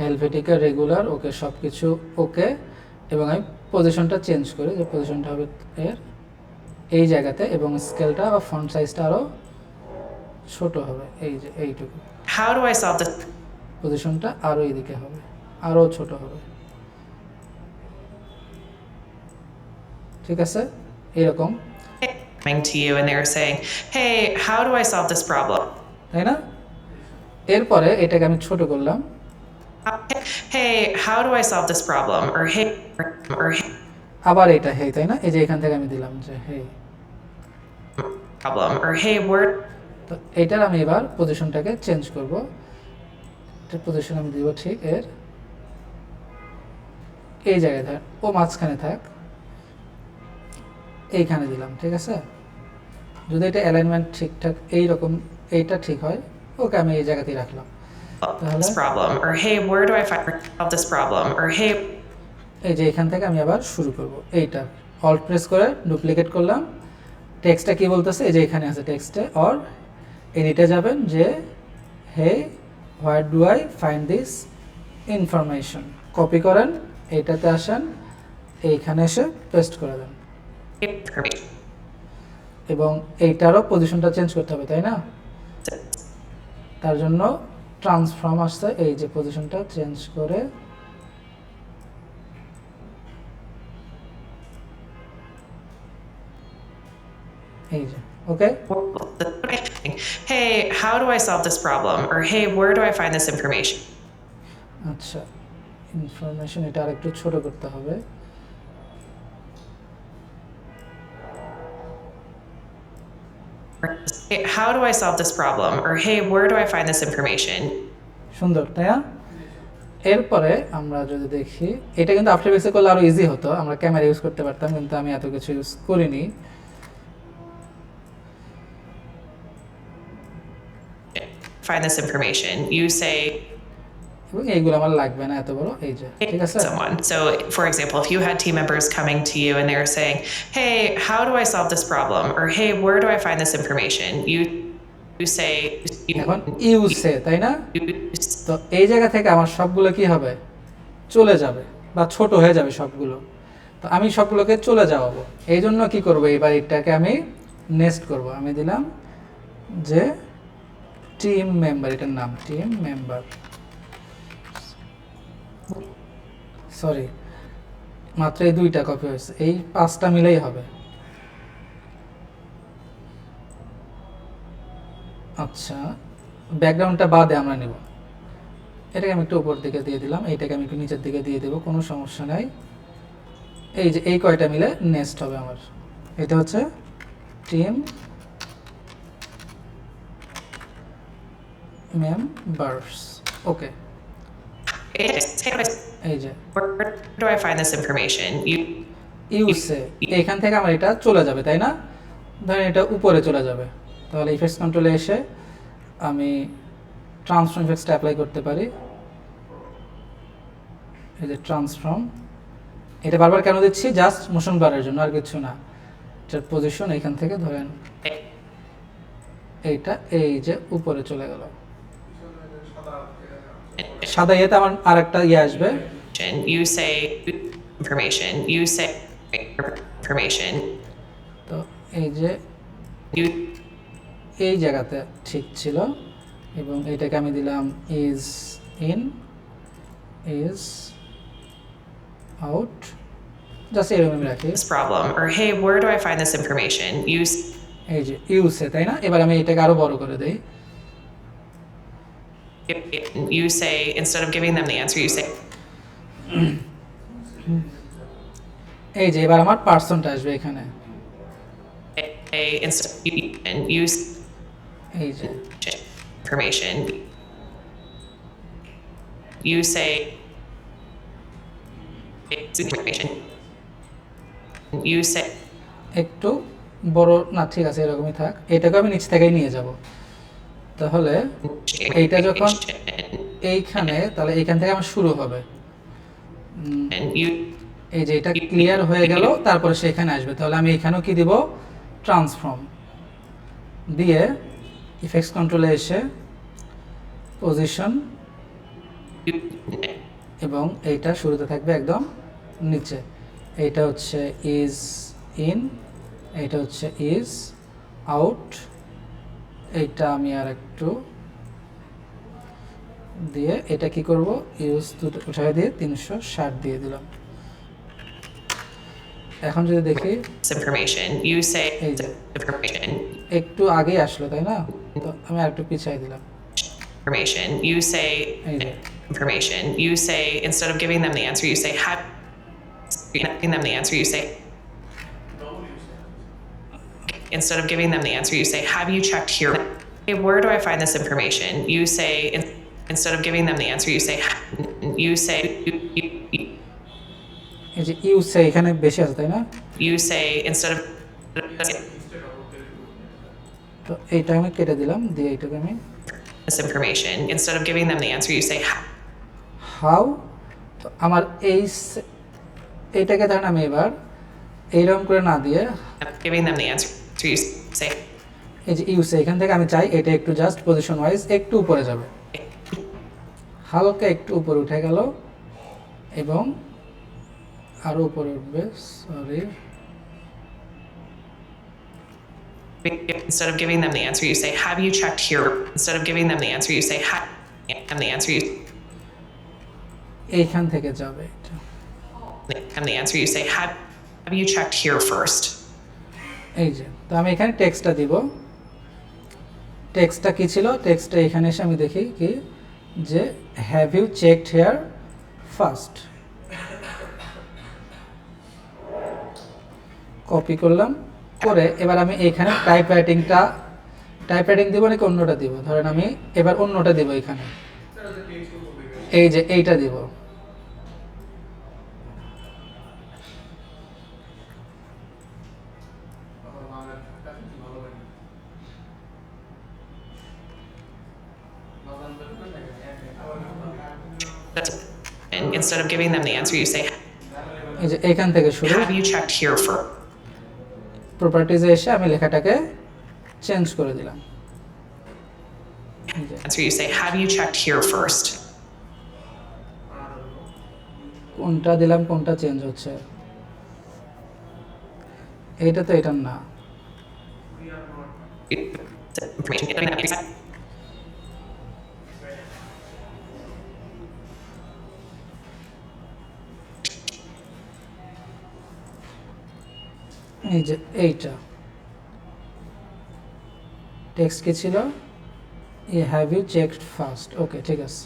হেলভেটিকা রেগুলার, ওকে সব কিছু ওকে, এবং আমি পজিশনটা চেঞ্জ করি, যে পজিশনটা হবে এর এই জায়গাতে, এবং স্কেলটা বা ফন্ট সাইজটা আরও ছোট হবে, এই যে এইটুকু। how do I solve this? পজিশনটা আরও এইদিকে হবে, আরও ছোট হবে, ঠিক আছে, এরকম, Coming to you and they're saying, hey, how do I solve this problem? তাই না? এরপরে এটাকে আমি ছোট করলাম, Hey, how do I solve this problem? Or hey, or hey, আবার এটা হেই, তাই না? এই যে এখান থেকে আমি দিলাম যে হেই। problem. Or hey, word. তো এটার আমি এবার পজিশনটাকে চেঞ্জ করব, এটার পজিশন আমি দিব ঠিক এর এই জায়গায়, থাক ও মাঝখানে থাক, এইখানে দিলাম, ঠিক আছে। যদি এটা অ্যালাইনমেন্ট ঠিকঠাক এইরকম এইটা ঠিক হয়, ওকে আমি এই জায়গাতেই রাখলাম। This problem. Or hey, where do I find solve this problem? Or hey, এই যে এখান থেকে আমি আবার শুরু করব, এইটা অল্ট প্রেস করে ডুপ্লিকেট করলাম। টেক্সটটা কি বলতেছে, এই যে এখানে আছে টেক্সটে, অর এডিটে যাবেন, যে hey where do I find this information, copy করেন, এইটাতে আসেন, এইখানে এসে পেস্ট করে দেন, information. এবং এইটারও পজিশনটা চেঞ্জ করতে হবে, তাই না? তার জন্য ট্রান্সফর্ম আসছে, এই যে পজিশনটা চেঞ্জ করে এই যে, ওকে। Hey, how do I solve this problem? Or hey, where do I find this information? আচ্ছা, ইনফরমেশন এটা আরেকটু ছোট করতে হবে, Hey, how do I solve this problem? Or hey, where do I find this information? সুন্দর, তাই না? এরপরে আমরা যদি দেখি, এটা কিন্তু আফটার এফেক্টসে করলে আরো ইজি হতো, আমরা ক্যামেরা ইউজ করতে পারতাম, কিন্তু আমি এত কিছু ইউজ করিনি। Find this information. You say এবং এইগুলো আমার লাগবে না এত বড়, এই যে, ঠিক আছে। someone. So, for example, if you had team members coming to you and they're saying, "Hey, how do I solve this problem?" Or "Hey, where do I find this information?" You say, এখন ইউসে, তাই না? you তো এই জায়গা থেকে আমার সবগুলো কি হবে, চলে যাবে বা ছোট হয়ে যাবে সবগুলো। তো আমি সবগুলোকে চলে যাওয়াবো, এই জন্য কি করব, এবার এটাকে আমি নেক্সট করব। আমি দিলাম যে টিম মেম্বার, এটার নাম টিম মেম্বার, সরি মাত্র এই দুইটা কপি হয়েছে, এই 5টা মিলেই হবে। আচ্ছা, ব্যাকগ্রাউন্ডটা বাদে আমরা নেব, এটাকে আমি একটু উপর দিকে দিয়ে দিলাম, এইটাকে আমি একটু নিচের দিকে দিয়ে দেবো, কোনো সমস্যা নাই। এই যে এই কয়টা মিলে নেক্সট হবে আমার, এটা হচ্ছে টিম মেম্বার্স, ওকে। এই যে where do I find this information? ইউসে, এখান থেকে আমার এটা চলে যাবে, তাই না? ধরেন এটা উপরে চলে যাবে, তাহলে ইফেক্টস কন্ট্রোলে এসে আমি ট্রান্সফর্ম ইফেক্টসটা অ্যাপ্লাই করতে পারি। এই যে ট্রান্সফর্ম, এটা বারবার কেন দিচ্ছি, জাস্ট মোশন ব্লারের জন্য, আর কিছু না। এটার পজিশন এখান থেকে ধরেন এইটা এই যে উপরে চলে গেল, সাদা ইয়েতে আমার আরেকটা ইয়ে আসবে, You say information. You say information. তো এই যে You এই জায়গাতে ঠিক ছিল এবং এটাকে আমি দিলাম is in is out, just এরকম আমি রাখি। this problem, or hey, where do I find this information? Use এই যে ইউসে, তাই না? এবার আমি এটাকে আরো বড় করে দেই। you say, instead of giving them the answer, you say, এই যে এবার আমার পার্সনটা আসবে এখানে, hey, instead, and use এই যে information. You say, information. You say, একটু বড় না, ঠিক আছে এরকমই থাক, এটাকে আমি নিচ থেকেই নিয়ে যাব। তাহলে এইটা যখন এইখানে, তাহলে এইখান থেকে আমার শুরু হবে। and you এই যে এটা ক্লিয়ার হয়ে গেল, তারপরে সেখানে আসবে। তাহলে আমি এখানেও কি দিব, ট্রান্সফর্ম দিয়ে ইফেক্টস কন্ট্রোলে এসে পজিশন, এবং এইটা শুরুতে থাকবে একদম নিচে। এইটা হচ্ছে ইজ ইন, এইটা হচ্ছে ইজ আউট, এইটা আমি আর একটু দিয়ে এটা কি করব, ইউজ দুটো উঠাই দিয়ে 360 দিয়ে দিলাম। এখন যদি দেখি this information. You say, এই যে information. একটু আগে আসলো, তাই না? তো আমি আর একটু পিছাই দিলাম। Information. You say, এই যে information. You say, instead of giving them the answer, you say, have giving them the answer, you say, instead of giving them the answer, you say, have you checked here? Hey, where do I find this information? You say, instead of giving them the answer, you say, you say, এই যে ইউসে এখানে বেশি আছে, তাই না? you say, instead of, তো এইটা আমি কেটে দিলাম, দিয়ে এইটাকে আমি this information, instead of giving them the answer, you say, how. তো আমার এইটাকে ধরেন আমি এবার এইরকম করে না দিয়ে, giving them the answer, you say, এই যে ইউসে এখান থেকে আমি চাই এটা একটু জাস্ট পজিশন ওয়াইজ একটু উপরে যাবে, হালকা একটু উপরে উঠে গেল এবং আরো উপরে উঠবে, sorry. instead of giving them the answer, you say, have you checked here? Instead of giving them the answer, you say, have them the answer, you এইখান থেকে যাবে এটা, them the answer, you say, have you checked here first? এই যে। তো আমি এখানে টেক্সটটা দিব, টেক্সটটা কি ছিল, টেক্সটটা এখানে এসে আমি দেখি কি যে have you checked here first, copy করলাম, করে এবার আমি এখানে টাইপ রাইটিং দিব নাকি অন্যটা দিব, ধরেন আমি এবার অন্যটা দিব এখানে, এই যে এইটা দিব। And instead of giving them the answer, you say, এই যে এইখান থেকে শুরু, have you checked here first? প্রপার্টিজে এসে আমি লেখাটাকে চেঞ্জ করে দিলাম, এই যে Answer, you say, have you checked here first? কোনটা দিলাম কোনটা চেঞ্জ হচ্ছে, এইটা তো এটার না, Information. এই যে এইটা টেক্সট কি ছিল, হ্যাভ ইউ চেকড ফার্স্ট, ওকে ঠিক আছে।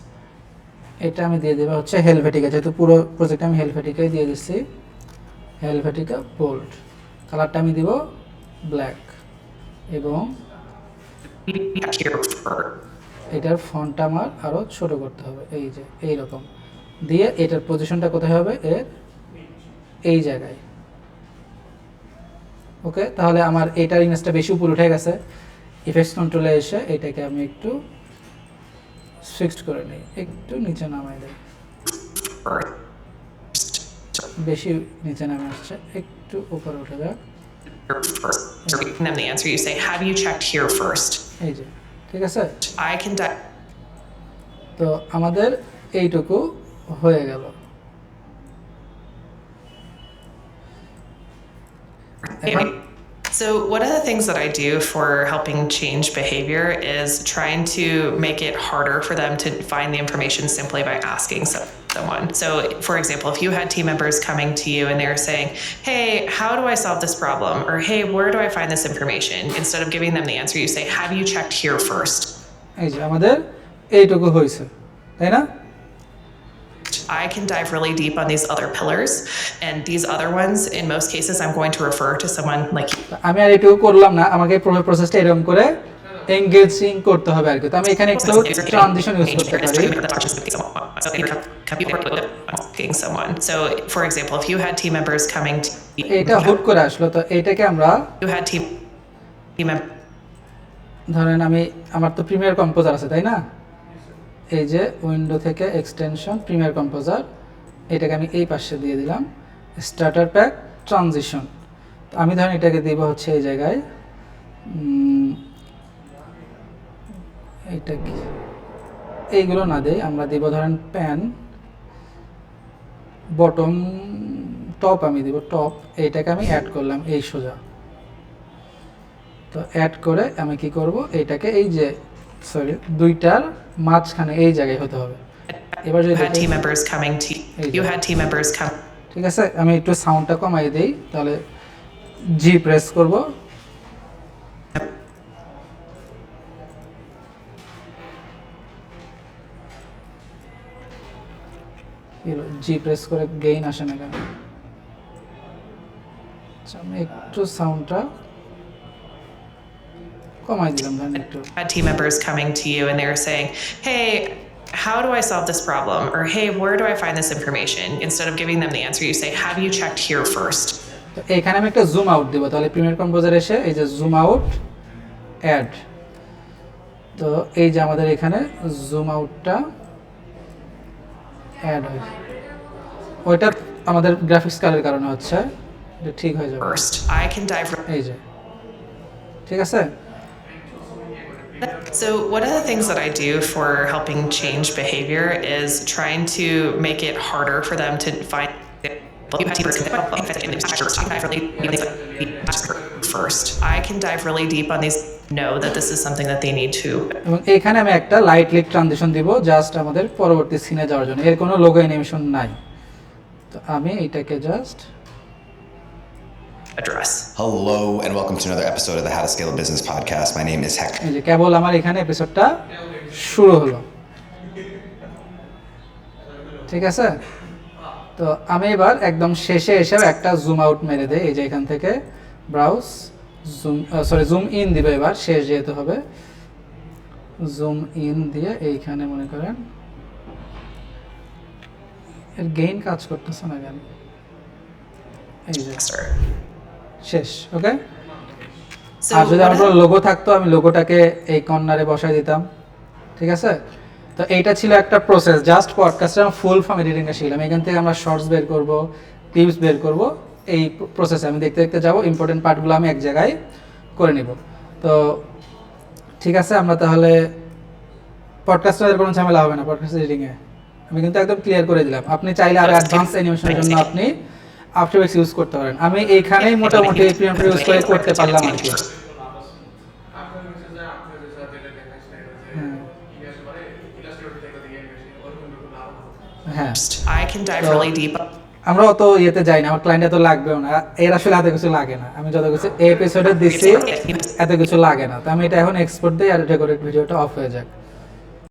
এটা আমি দিয়ে দেবো হচ্ছে হেলভেটিকা, যেহেতু পুরো প্রজেক্ট আমি হেলভেটিকাই দিয়ে দিচ্ছি, হেলভেটিকা বোল্ড, কালারটা আমি দিব ব্ল্যাক, এবং Here first. এটার ফন্টটা আমার আরও ছোট করতে হবে, এই যে এইরকম দিয়ে, এটার পজিশনটা কোথায় হবে, এর এই জায়গায়। ওকে, তাহলে আমার এইটার ইমেজটা বেশি উপরে উঠে গেছে। ইফেক্টস কন্ট্রোলে এসে এটাকে আমি একটু ফিক্সড করে নিই, একটু নিচে নামাই দেয়, বেশি নিচে নামে আসছে, একটু উপরে উঠে যাক, First. So giving them the answer, you say, have you checked here first? এই যে ঠিক আছে। I can তো আমাদের এইটুকু হয়ে গেল। এখন So, one of the things that I do for helping change behavior is trying to make it harder for them to find the information simply by asking someone. So, for example, if you had team members coming to you and they were saying, hey, how do I solve this problem? Or, hey, where do I find this information? Instead of giving them the answer, you say, have you checked here first? এই যে আমাদের এইটুকু হয়েছে, তাই না? I can dive really deep on these other pillars, and these other ones, in most cases, I'm going to refer to someone like you. আমি আর এইটুকু করলাম না, আমাকে পুরো প্রসেসটা এরকম করে এনগেজিং করতে হবে আর কি। তো আমি এখানে একটু ট্রানজিশন ইউজ করতে পারি। Someone. So, for example, if you had team members coming to এটা হুট করে আসলো, তো এইটাকে আমরা you had team members. ধরেন আমার তো প্রিমিয়ার কম্পোজার আছে, তাই না? এই যে উইন্ডো থেকে এক্সটেনশন প্রিমিয়ার কম্পোজার, এটাকে আমি এই পাশে দিয়ে দিলাম স্টার্টার প্যাক ট্রানজিশন। তো আমি ধরেন এটাকে দিব হচ্ছে এই জায়গায়, এইটা কি এইগুলো না দেই, আমরা দিব ধরেন প্যান বটম টপ, আমি দিব টপ, এইটাকে আমি অ্যাড করলাম এই সোজা। তো অ্যাড করে আমি কি করব, এইটাকে এই যে দুইটার মাঝখানে এই জায়গায় হতে হবে। এবার যদি You had team members coming to you had team members come. ঠিক আছে, আমি একটু সাউন্ডটা কমাই দেই, তাহলে জি প্রেস করব। জি প্রেস করে গেইন আসে না কেন? আচ্ছা, আমি একটু সাউন্ডটা কমাই দিলাম, ধরেন একটু। Had team members coming to you and they were saying, hey, how do I solve this problem? Or, hey, where do I find this information? Instead of giving them the answer, you say, have you checked here first? তো এখানে আমি একটা জুম আউট দিব, তাহলে প্রিমিয়ার কম্পোজার এসে এই যে জুম আউট অ্যাড, তো এই যে আমাদের এখানে জুম আউটটা অ্যাড হয়, ওইটা আমাদের গ্রাফিক্স কার্ডের কারণে হচ্ছে, এটা ঠিক হয়ে যাবে। First, I can dive. এই যে ঠিক আছে। So, one of the things that I do for helping change behavior is trying to make it harder for them to find. First, I can dive really deep on these. Know that this is something that they need to. এবং এখানে আমি একটা লাইট লিক ট্রানজিশন দিব জাস্ট আমাদের পরবর্তী সিনে যাওয়ার জন্য, এর কোনো লোগো অ্যানিমেশন নাই। তো আমি এটাকে just Address. Hello, and welcome to another episode of the How to Scale a Business podcast. My name is Heck. এই যে কেবল আমার এখানে এপিসোডটা শুরু হলো, ঠিক আছে? তো আমি এবার একদম শেষে এসে একটা জুম আউট মেরে দেই, এই যে এখান থেকে ব্রাউজ জুম ইন দিবে, এবার শেষ যেতে হবে, জুম ইন দিয়ে এইখানে মনে করেন এর গেইন কাজ করতেছে না কেন, এই যে শেষ। ওকে, So, আর যদি one আমার of the- লোগো থাকতো আমি লোগোটাকে এই কর্নারে বসাই দিতাম, ঠিক আছে? তো এইটা ছিল একটা প্রসেস, জাস্ট পডকাস্টে আমি ফুল ফর্ম এডিটিংটা শিখলাম। এখান থেকে আমরা শর্টস বের করব, ক্লিপস বের করব, এই প্রসেসে আমি দেখতে দেখতে যাব, ইম্পর্টেন্ট পার্টগুলো আমি এক জায়গায় করে নিব। তো ঠিক আছে, আমরা তাহলে পডকাস্টের কোনো ঝামেলা হবে না পডকাস্ট এডিটিংয়ে, আমি কিন্তু একদম ক্লিয়ার করে দিলাম। আপনি চাইলে আরো অ্যাডভান্স অ্যানিমেশনের জন্য আপনি আফটার এফেক্টস ইউজ করতে পারেন। আমি এইখানেই মোটামুটি প্রিমিয়ার ইউজ করে করতে পারলাম আর কি। আপনার হচ্ছে যে আপনি যে স্যার যেটা দেখাইছিলেন যে ইতিহাস মানে ইলাস্ট্রেটর থেকে দিয়ে গেছে ওরকম একটু লাভ হবে। হ্যাঁ, I can dive really deep. আমরা অত ইয়েতে যাই না, আমার ক্লায়েন্ট এত লাগবেও না, এর আসলে এত কিছু লাগে না। আমি যত কিছু এই এপিসোডে দিচ্ছি এত কিছু লাগে না, তো আমি এটা এখন এক্সপোর্ট দিই আর রেকর্ডেড ভিডিওটা অফ হয়ে যাক।